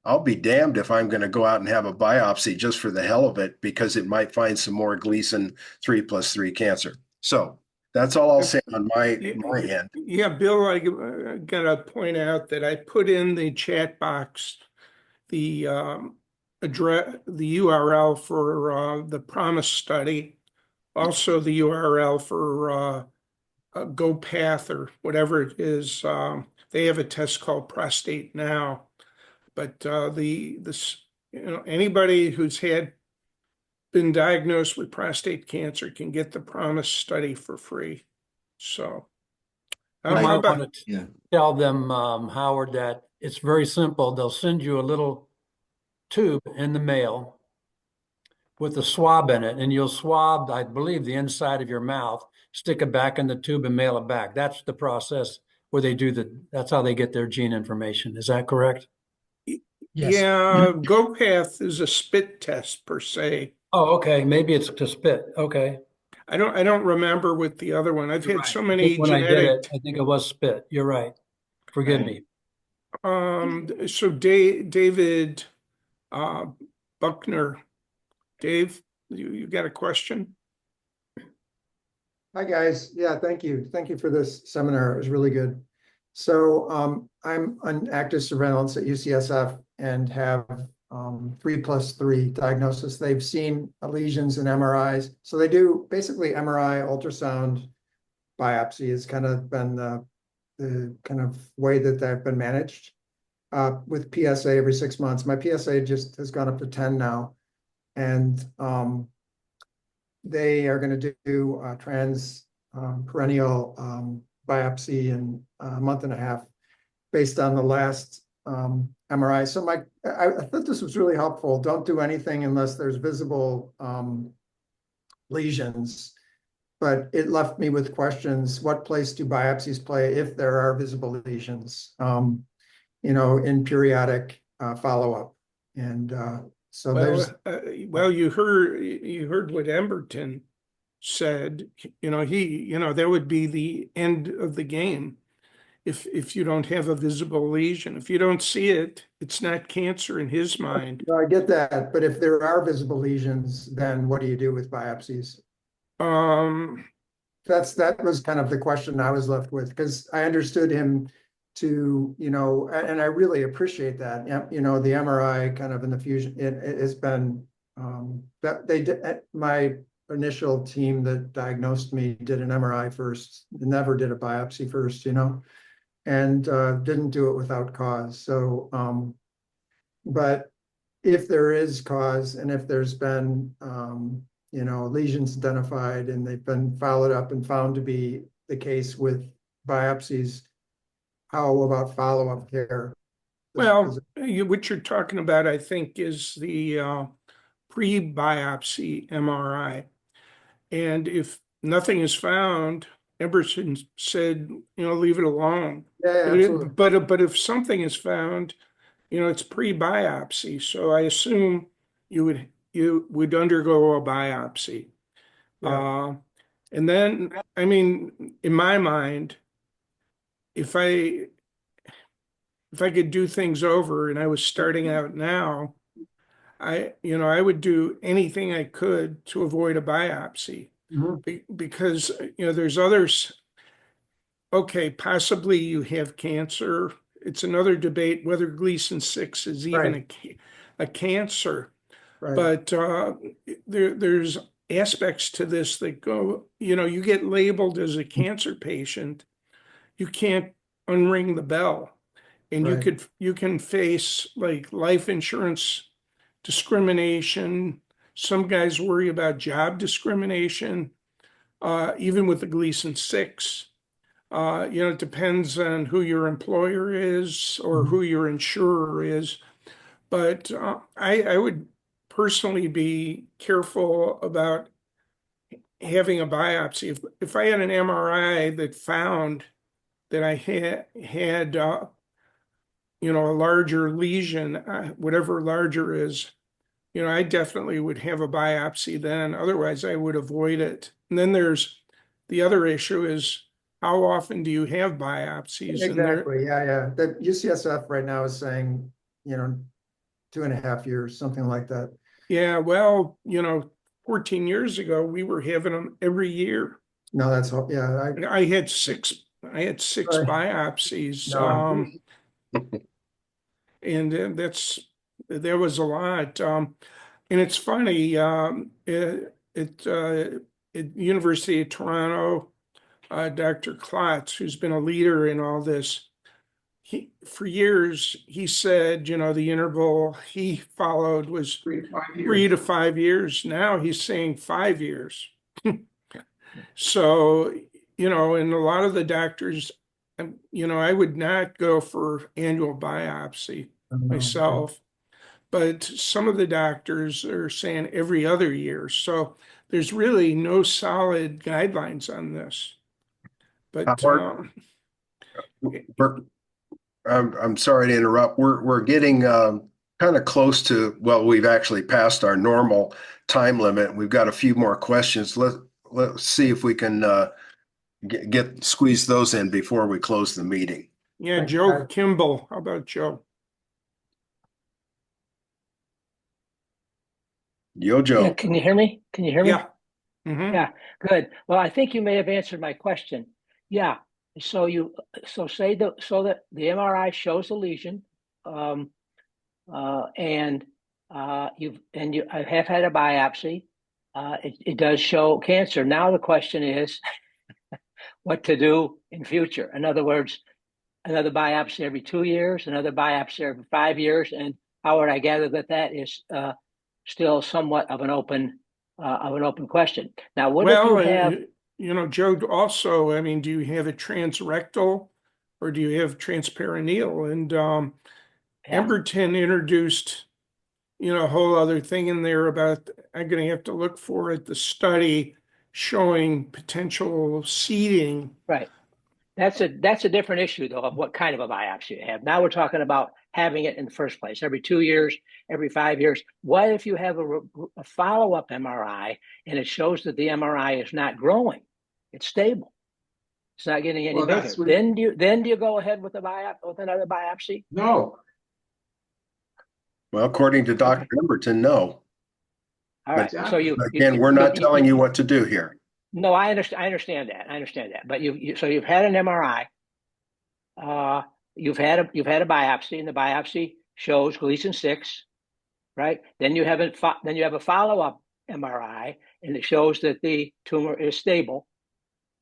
I'll be damned if I'm going to go out and have a biopsy just for the hell of it, because it might find some more Gleason 3+3 cancer. So that's all I'll say on my end. Yeah, Bill, I gotta point out that I put in the chat box the address, the URL for the PROMISE study, also the URL for GoPath or whatever it is. They have a test called Prostate Now, but anybody who's been diagnosed with prostate cancer can get the PROMISE study for free. So I want to tell them, Howard, that it's very simple. They'll send you a little tube in the mail with a swab in it, and you'll swab, I believe, the inside of your mouth, stick it back in the tube and mail it back. That's the process where they do that's how they get their gene information. Is that correct? Yes. Yeah, GoPath is a spit test per se. Oh, okay. Maybe it's to spit. Okay. I don't remember with the other one. I've had so many when genetic. I did it, I think it was spit. You're right. Forgive me. So David Buckner. Dave, you got a question? Hi, guys. Yeah, thank you. Thank you for this seminar. It was really good. So I'm on active surveillance at UCSF and have 3+3 diagnosis. They've seen lesions and MRIs. So they do basically MRI, ultrasound, biopsy has kind of been the kind of way that they've been managed with PSA every 6 months. My PSA just has gone up to 10 now. And they are going to do perennial biopsy in a month and a half based on the last MRI. So I thought this was really helpful. Don't do anything unless there's visible lesions. But it left me with questions. What place do biopsies play if there are visible lesions, in periodic follow-up? And so you heard what Emberton said. That would be the end of the game if you don't have a visible lesion. If you don't see it, it's not cancer in his mind. No, I get that, but if there are visible lesions, then what do you do with biopsies? That was kind of the question I was left with, because I understood him to, and I really appreciate that. The MRI kind of in the fusion, it has been that they did. My initial team that diagnosed me did an MRI first, never did a biopsy first, and didn't do it without cause. So, but if there is cause, and if there's been lesions identified and they've been followed up and found to be the case with biopsies, how about follow-up care? Well, what you're talking about, I think, is the pre-biopsy MRI. And if nothing is found, Emberton said, leave it alone. Yeah, absolutely. But if something is found, it's pre-biopsy. So I assume you would undergo a biopsy. Yeah. And then, I mean, in my mind, if I could do things over and I was starting out now, I would do anything I could to avoid a biopsy. Because, there's others. Okay, possibly you have cancer. It's another debate whether Gleason 6 is even a cancer. Right. But there's aspects to this that go, you get labeled as a cancer patient, you can't unring the bell. And you can face like life insurance discrimination. Some guys worry about job discrimination, even with the Gleason 6. It depends on who your employer is or who your insurer is. But I would personally be careful about having a biopsy. If I had an MRI that found that I had a larger lesion, whatever larger is, I definitely would have a biopsy then. Otherwise, I would avoid it. And then there's the other issue is how often do you have biopsies? Exactly. Yeah. The UCSF right now is saying, 2.5 years, something like that. Yeah. Well, 14 years ago, we were having them every year. No, that's I had six biopsies. No. And there was a lot. And it's funny, at University of Toronto, Dr. Klotz, who's been a leader in all this, for years, he said, the interval he followed was 3 to 5 years. Now he's saying 5 years. So, and a lot of the doctors, I would not go for annual biopsy myself, but some of the doctors are saying every other year. So there's really no solid guidelines on this. But I'm sorry to interrupt. We're getting kind of close to, well, we've actually passed our normal time limit. We've got a few more questions. Let's see if we can squeeze those in before we close the meeting. Yeah, Joe Kimball. How about Joe? Joe. Yeah, can you hear me? Yeah. Mm-hmm. Yeah, good. Well, I think you may have answered my question. Yeah. So say that the MRI shows a lesion, and I have had a biopsy. It does show cancer. Now the question is what to do in future. In other words, another biopsy every 2 years, another biopsy every 5 years, and how would I gather that is still somewhat of an open question. Now, what if you have? Joe, also, I mean, do you have a transrectal or do you have transperineal? And Emberton introduced, a whole other thing in there about, I'm going to have to look for it, the study showing potential seeding. Right. That's a different issue, though, of what kind of a biopsy you have. Now we're talking about having it in the first place, every 2 years, every 5 years. What if you have a follow-up MRI and it shows that the MRI is not growing? It's stable. It's not getting any bigger. Then do you go ahead with another biopsy? No. Well, according to Dr. Emberton, no. All right. But, so again, we're not telling you what to do here. No, I understand that. I understand that. But so you've had an MRI. You've had a biopsy, and the biopsy shows Gleason 6, right? Then you have a follow-up MRI, and it shows that the tumor is stable.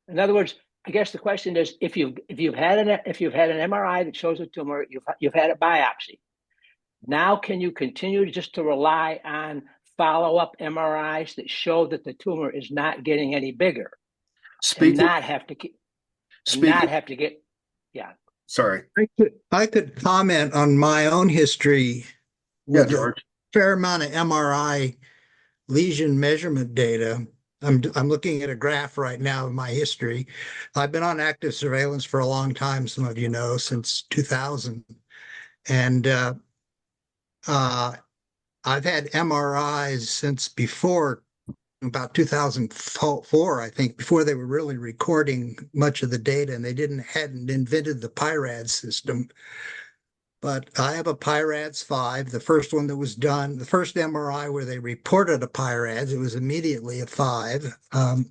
In other words, I guess the question is, if you've had an MRI that shows a tumor, you've had a biopsy. Now, can you continue just to rely on follow-up MRIs that show that the tumor is not getting any bigger, and not have to get, yeah. Sorry. I could comment on my own history with a George. fair amount of MRI lesion measurement data. I'm looking at a graph right now of my history. I've been on active surveillance for a long time, some of you know, since 2000. And I've had MRIs since before about 2004, I think, before they were really recording much of the data, and they hadn't invented the PIRADS system. But I have a PIRADS 5, the first one that was done, the first MRI where they reported a PIRADS, it was immediately a 5. And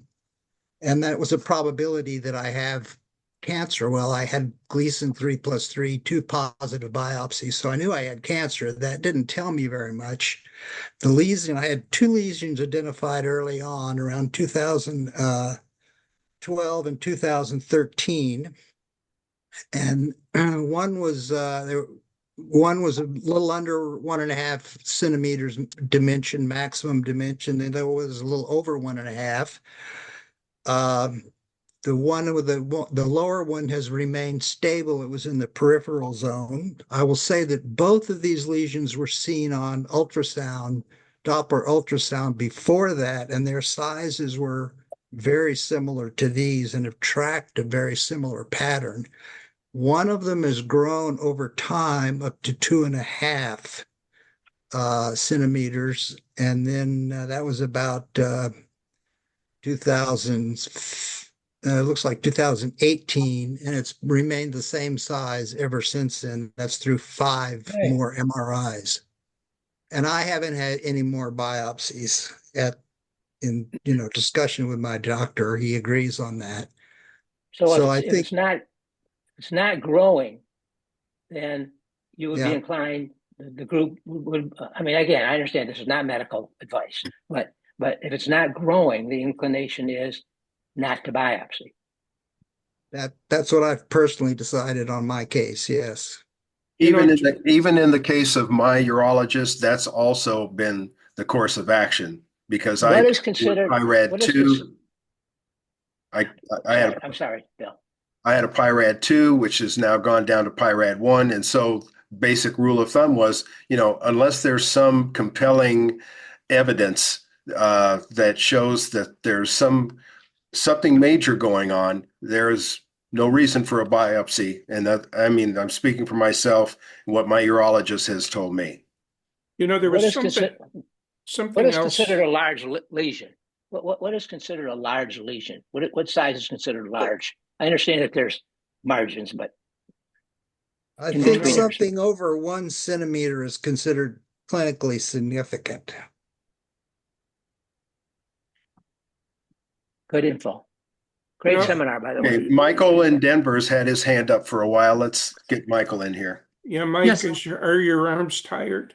that was a probability that I have cancer. Well, I had Gleason 3+3, 2 positive biopsies, so I knew I had cancer. That didn't tell me very much. The lesion, I had 2 lesions identified early on around 2012 and 2013. And one was a little under 1.5 centimeters dimension, maximum dimension, and there was a little over 1.5. The one with the lower one has remained stable. It was in the peripheral zone. I will say that both of these lesions were seen on ultrasound, Doppler ultrasound before that, and their sizes were very similar to these and have tracked a very similar pattern. One of them has grown over time up to 2.5 centimeters, and then that was about 2000. It looks like 2018, and it's remained the same size ever since then. That's through 5 more MRIs. And I haven't had any more biopsies in discussion with my doctor. He agrees on that. So if it's not growing, then you would be inclined, the group would, I mean, again, I understand this is not medical advice, but if it's not growing, the inclination is not to biopsy. That's what I've personally decided on my case, yes. Even in the case of my urologist, that's also been the course of action, because I read 2. I'm sorry, Bill. I had a PIRAD 2, which has now gone down to PIRAD 1. And so basic rule of thumb was, unless there's some compelling evidence that shows that there's something major going on, there's no reason for a biopsy. And I'm speaking for myself and what my urologist has told me. There was something else. What is considered a large lesion? What is considered a large lesion? What size is considered large? I understand that there's margins, but I think something over 1 centimeter is considered clinically significant. Good info. Great seminar, by the way. Michael in Denver's had his hand up for a while. Let's get Michael in here. Yeah, Mike, yes. Are your arms tired?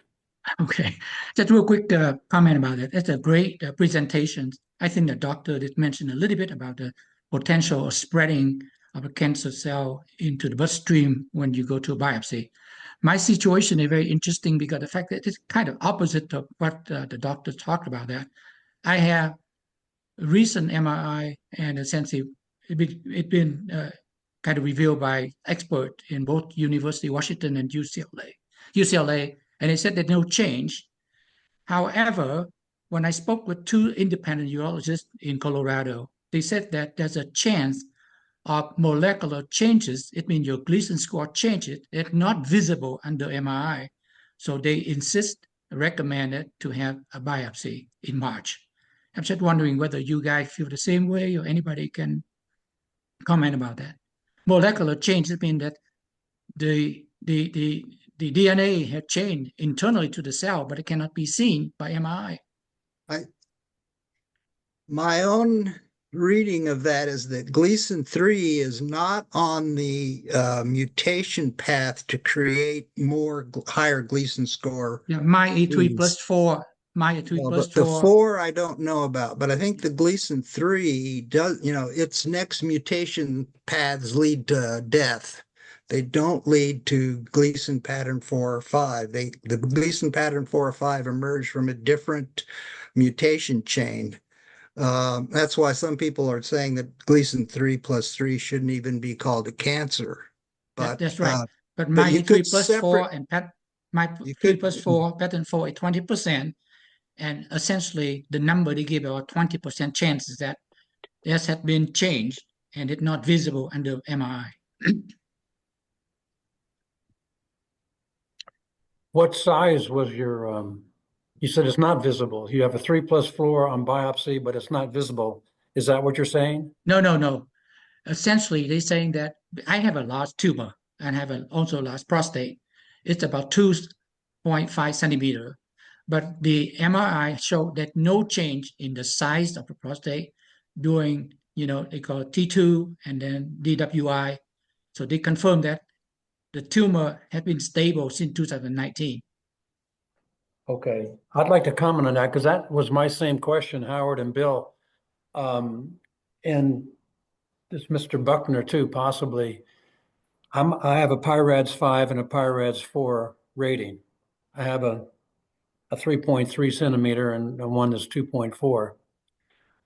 Okay, just real quick comment about it. It's a great presentation. I think the doctor did mention a little bit about the potential of spreading of a cancer cell into the bloodstream when you go to a biopsy. My situation is very interesting because the fact that it's kind of opposite of what the doctor talked about. That I have recent MRI, and essentially it's been kind of revealed by expert in both University of Washington and UCLA, and they said there's no change. However, when I spoke with 2 independent urologists in Colorado, they said that there's a chance of molecular changes. It means your Gleason score changes. It's not visible under MRI. So they recommended to have a biopsy in March. I'm just wondering whether you guys feel the same way or anybody can comment about that. Molecular changes mean that the DNA had changed internally to the cell, but it cannot be seen by MRI. My own reading of that is that Gleason 3 is not on the mutation path to create more higher Gleason score. Yeah, my E3 genes. plus 4, my E3 Well, plus but the 4. 4 I don't know about, but I think the Gleason 3 does, its next mutation paths lead to death. They don't lead to Gleason pattern 4 or 5. The Gleason pattern 4 or 5 emerge from a different mutation chain. That's why some people are saying that Gleason 3 plus 3 shouldn't even be called a cancer. But That's right. But but my you E3 could plus separate. 4 and my You 3 could. plus 4, pattern 4 is 20%. And essentially, the number they give about 20% chance is that this had been changed and it's not visible under MRI. What size was your, you said it's not visible. You have a 3 plus 4 on biopsy, but it's not visible. Is that what you're saying? No. Essentially, they're saying that I have a large tumor and have also a large prostate. It's about 2.5 centimeter. But the MRI showed that no change in the size of the prostate during, they call it T2 and then DWI. So they confirmed that the tumor had been stable since 2019. Okay, I'd like to comment on that because that was my same question, Howard and Bill. And this Mr. Buckner too, possibly. I have a PIRADS 5 and a PIRADS 4 rating. I have a 3.3 centimeter and one that's 2.4.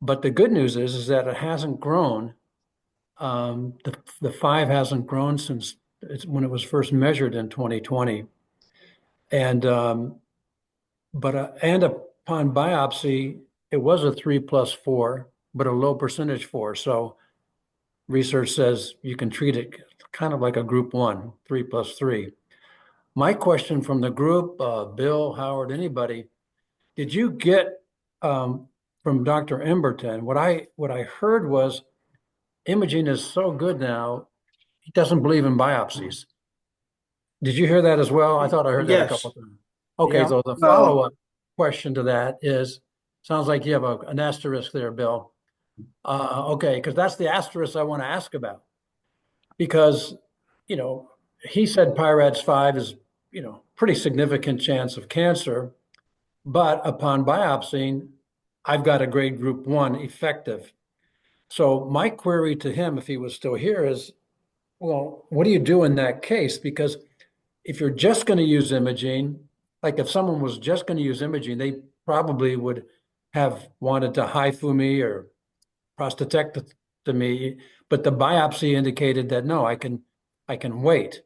But the good news is that it hasn't grown. The 5 hasn't grown since when it was first measured in 2020. And and upon biopsy, it was a 3 plus 4, but a low percentage 4. So research says you can treat it kind of like a group 1, 3 plus 3. My question from the group, Bill, Howard, anybody, did you get from Dr. Emberton, what I heard was imaging is so good now, he doesn't believe in biopsies. Did you hear that as well? I thought I heard that a couple times. Okay, Yeah. so the follow-up question to that is, sounds like you have an asterisk there, Bill. Okay, because that's the asterisk I want to ask about. Because, he said PIRADS 5 is, pretty significant chance of cancer, but upon biopsying, I've got a grade group 1 effective. So my query to him, if he was still here, is, well, what do you do in that case? Because if you're just going to use imaging, like if someone was just going to use imaging, they probably would have wanted to HIFU me or prostatectomy, but the biopsy indicated that no, I can wait.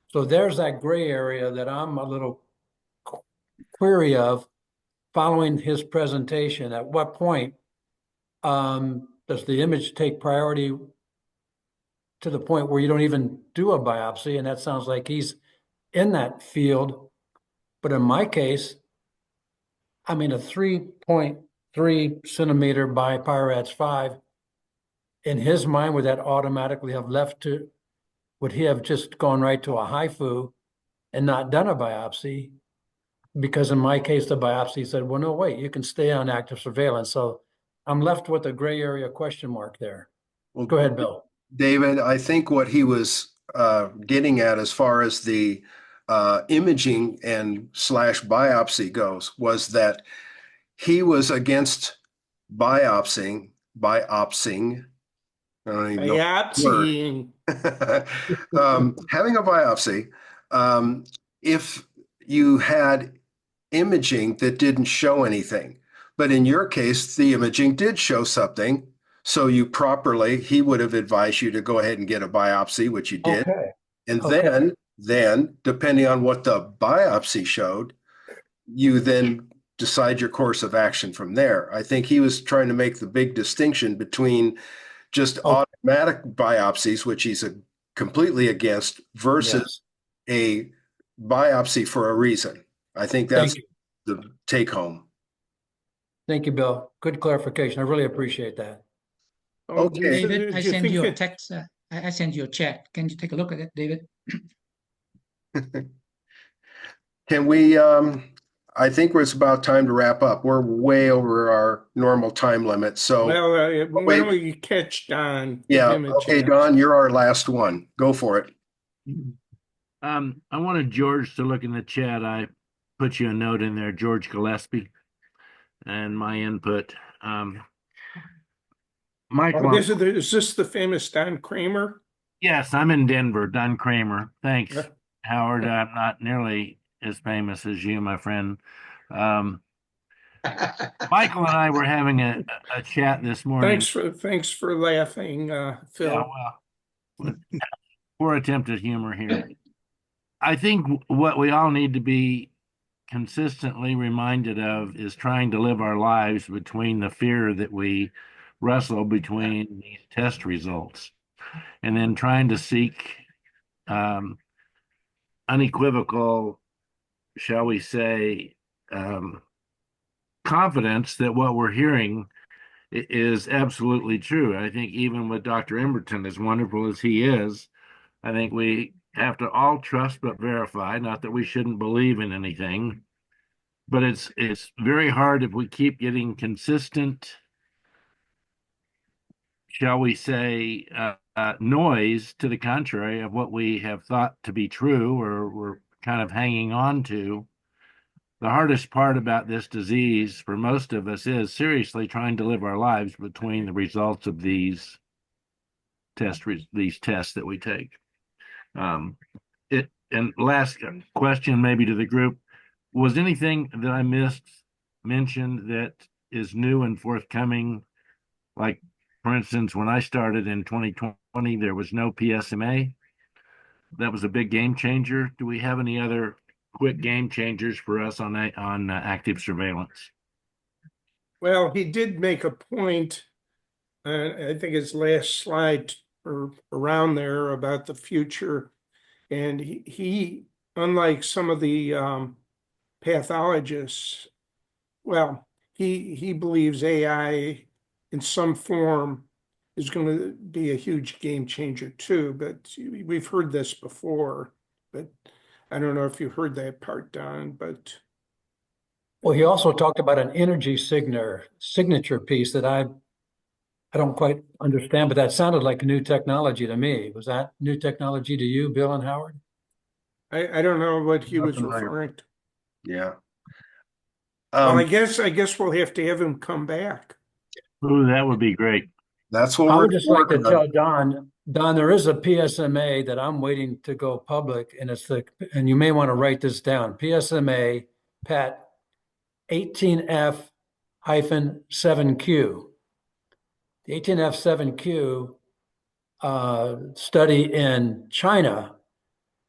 So there's that gray area that I'm a little query of following his presentation. At what point does the image take priority to the point where you don't even do a biopsy? And that sounds like he's in that field. But in my case, I mean, a 3.3 centimeter by PIRADS 5, in his mind, would that automatically have would he have just gone right to a HIFU and not done a biopsy? Because in my case, the biopsy said, well, no, wait, you can stay on active surveillance. So I'm left with a gray area question mark there. Well, go ahead, Bill. David, I think what he was getting at as far as the imaging and / biopsy goes was that he was against biopsying. I don't even know. Biopsying. Having a biopsy, if you had imaging that didn't show anything, but in your case, the imaging did show something. So he would have advised you to go ahead and get a biopsy, which you did. Okay. And then depending on what the biopsy showed, you then decide your course of action from there. I think he was trying to make the big distinction between just automatic biopsies, which he's completely against, versus a biopsy for a reason. I think that's the take home. Thank you, Bill. Good clarification. I really appreciate that. Okay. David, I send you a text. I send you a chat. Can you take a look at it, David? Can we, I think it's about time to wrap up. We're way over our normal time limit. So, Well, why don't we catch Don? Give yeah. him a Okay, chance. Don, you're our last one. Go for it. I wanted George to look in the chat. I put you a note in there, George Gillespie, and my input. Michael, Oh, is this the famous Don Kramer? yes, I'm in Denver. Don Kramer. Thanks, Howard. I'm not nearly as famous as you, my friend. Michael and I were having a chat this morning. Thanks for laughing, Phil. Yeah, well, poor attempt at humor here. I think what we all need to be consistently reminded of is trying to live our lives between the fear that we wrestle between these test results, and then trying to seek unequivocal, shall we say, confidence that what we're hearing is absolutely true. I think even with Dr. Emberton, as wonderful as he is, I think we have to all trust but verify. Not that we shouldn't believe in anything, but it's very hard if we keep getting consistent, shall we say, noise to the contrary of what we have thought to be true or we're kind of hanging on to. The hardest part about this disease for most of us is seriously trying to live our lives between the results of these tests that we take. And last question, maybe to the group, was anything that I missed mentioned that is new and forthcoming? Like, for instance, when I started in 2020, there was no PSMA. That was a big game changer. Do we have any other quick game changers for us on active surveillance? Well, he did make a point, I think his last slide or around there, about the future. And he unlike some of the pathologists, well, he believes AI in some form is going to be a huge game changer too. But we've heard this before, but I don't know if you heard that part, Don, but. Well, he also talked about an energy signature piece that I don't quite understand, but that sounded like a new technology to me. Was that new technology to you, Bill and Howard? I don't know what he was referring to. Yeah. Well, I guess we'll have to have him come back. Ooh, that would be great. That's what I we're would just like to working on. tell Don, there is a PSMA that I'm waiting to go public, and and you may want to write this down. PSMA PET 18F-7Q. The 18F7Q study in China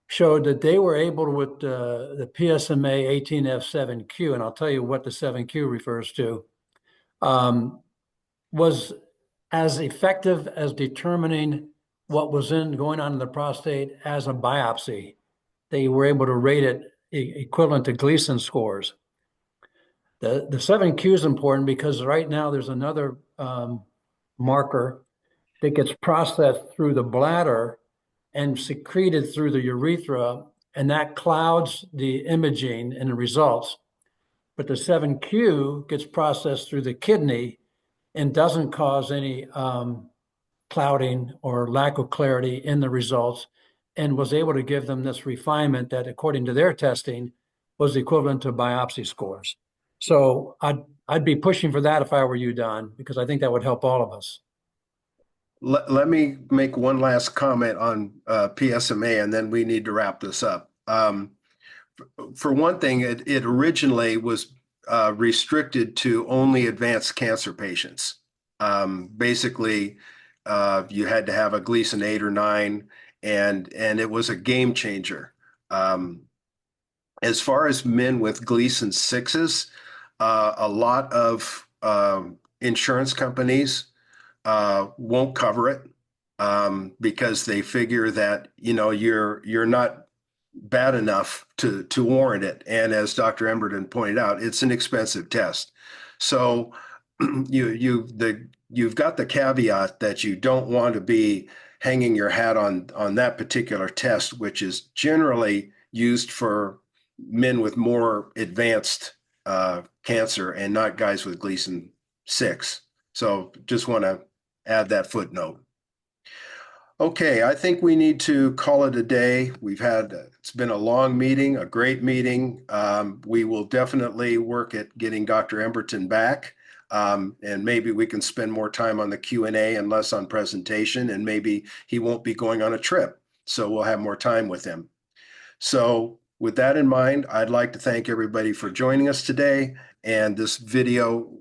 showed that they were able to, with the PSMA 18F7Q, and I'll tell you what the 7Q refers to, was as effective as determining what was going on in the prostate as a biopsy. They were able to rate it equivalent to Gleason scores. The 7Q is important because right now there's another marker that gets processed through the bladder and secreted through the urethra, and that clouds the imaging and the results. But the 7Q gets processed through the kidney and doesn't cause any clouding or lack of clarity in the results, and was able to give them this refinement that, according to their testing, was equivalent to biopsy scores. So I'd be pushing for that if I were you, Don, because I think that would help all of us. Let me make one last comment on PSMA, and then we need to wrap this up. For one thing, it originally was restricted to only advanced cancer patients. Basically, you had to have a Gleason 8 or 9, and it was a game changer. As far as men with Gleason 6s, a lot of insurance companies won't cover it because they figure that you're not bad enough to warrant it. And as Dr. Emberton pointed out, it's an expensive test. So you've got the caveat that you don't want to be hanging your hat on that particular test, which is generally used for men with more advanced cancer and not guys with Gleason 6. So just want to add that footnote. Okay, I think we need to call it a day. It's been a long meeting, a great meeting. We will definitely work at getting Dr. Emberton back. And maybe we can spend more time on the Q&A and less on presentation, and maybe he won't be going on a trip. So we'll have more time with him. So with that in mind, I'd like to thank everybody for joining us today. And this video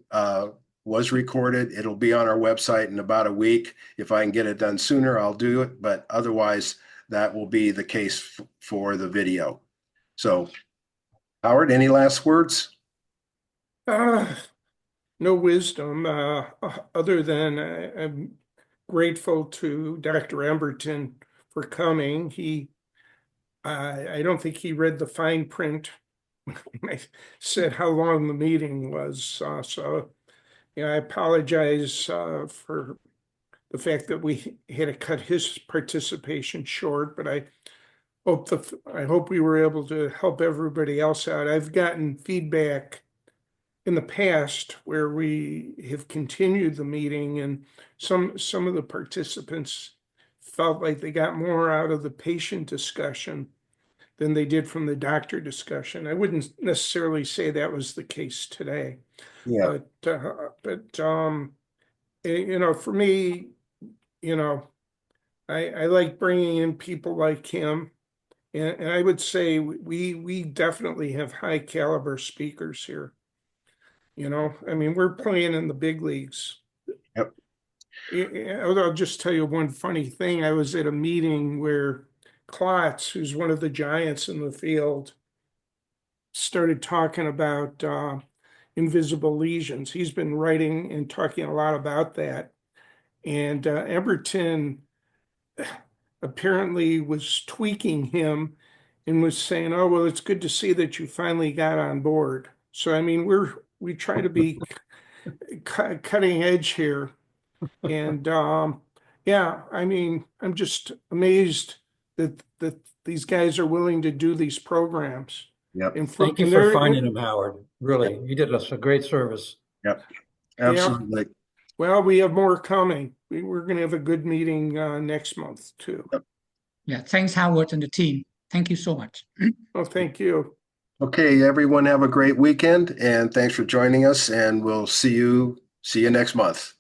was recorded. It'll be on our website in about a week. If I can get it done sooner, I'll do it. But otherwise, that will be the case for the video. So, Howard, any last words? No wisdom, other than I'm grateful to Dr. Emberton for coming. I don't think he read the fine print when I said how long the meeting was. So I apologize for the fact that we had to cut his participation short, but I hope we were able to help everybody else out. I've gotten feedback in the past where we have continued the meeting, and some of the participants felt like they got more out of the patient discussion than they did from the doctor discussion. I wouldn't necessarily say that was the case today. Yeah. But for me, I like bringing in people like him, and I would say we definitely have high caliber speakers here. I mean, we're playing in the big leagues. Yep. I'll just tell you one funny thing. I was at a meeting where Klotz, who's one of the giants in the field, started talking about invisible lesions. He's been writing and talking a lot about that. And Emberton apparently was tweaking him and was saying, oh, well, it's good to see that you finally got on board. So, I mean, we try to be cutting edge here. And yeah, I mean, I'm just amazed that these guys are willing to do these programs. Yep. Thank you for finding them, Howard. Really, you did us a great service. Yep. Absolutely. Yeah. Well, we have more coming. We're going to have a good meeting next month too. Yep. Yeah. Thanks, Howard and the team. Thank you so much. Oh, thank you. Okay, everyone have a great weekend, and thanks for joining us, and we'll see you next month.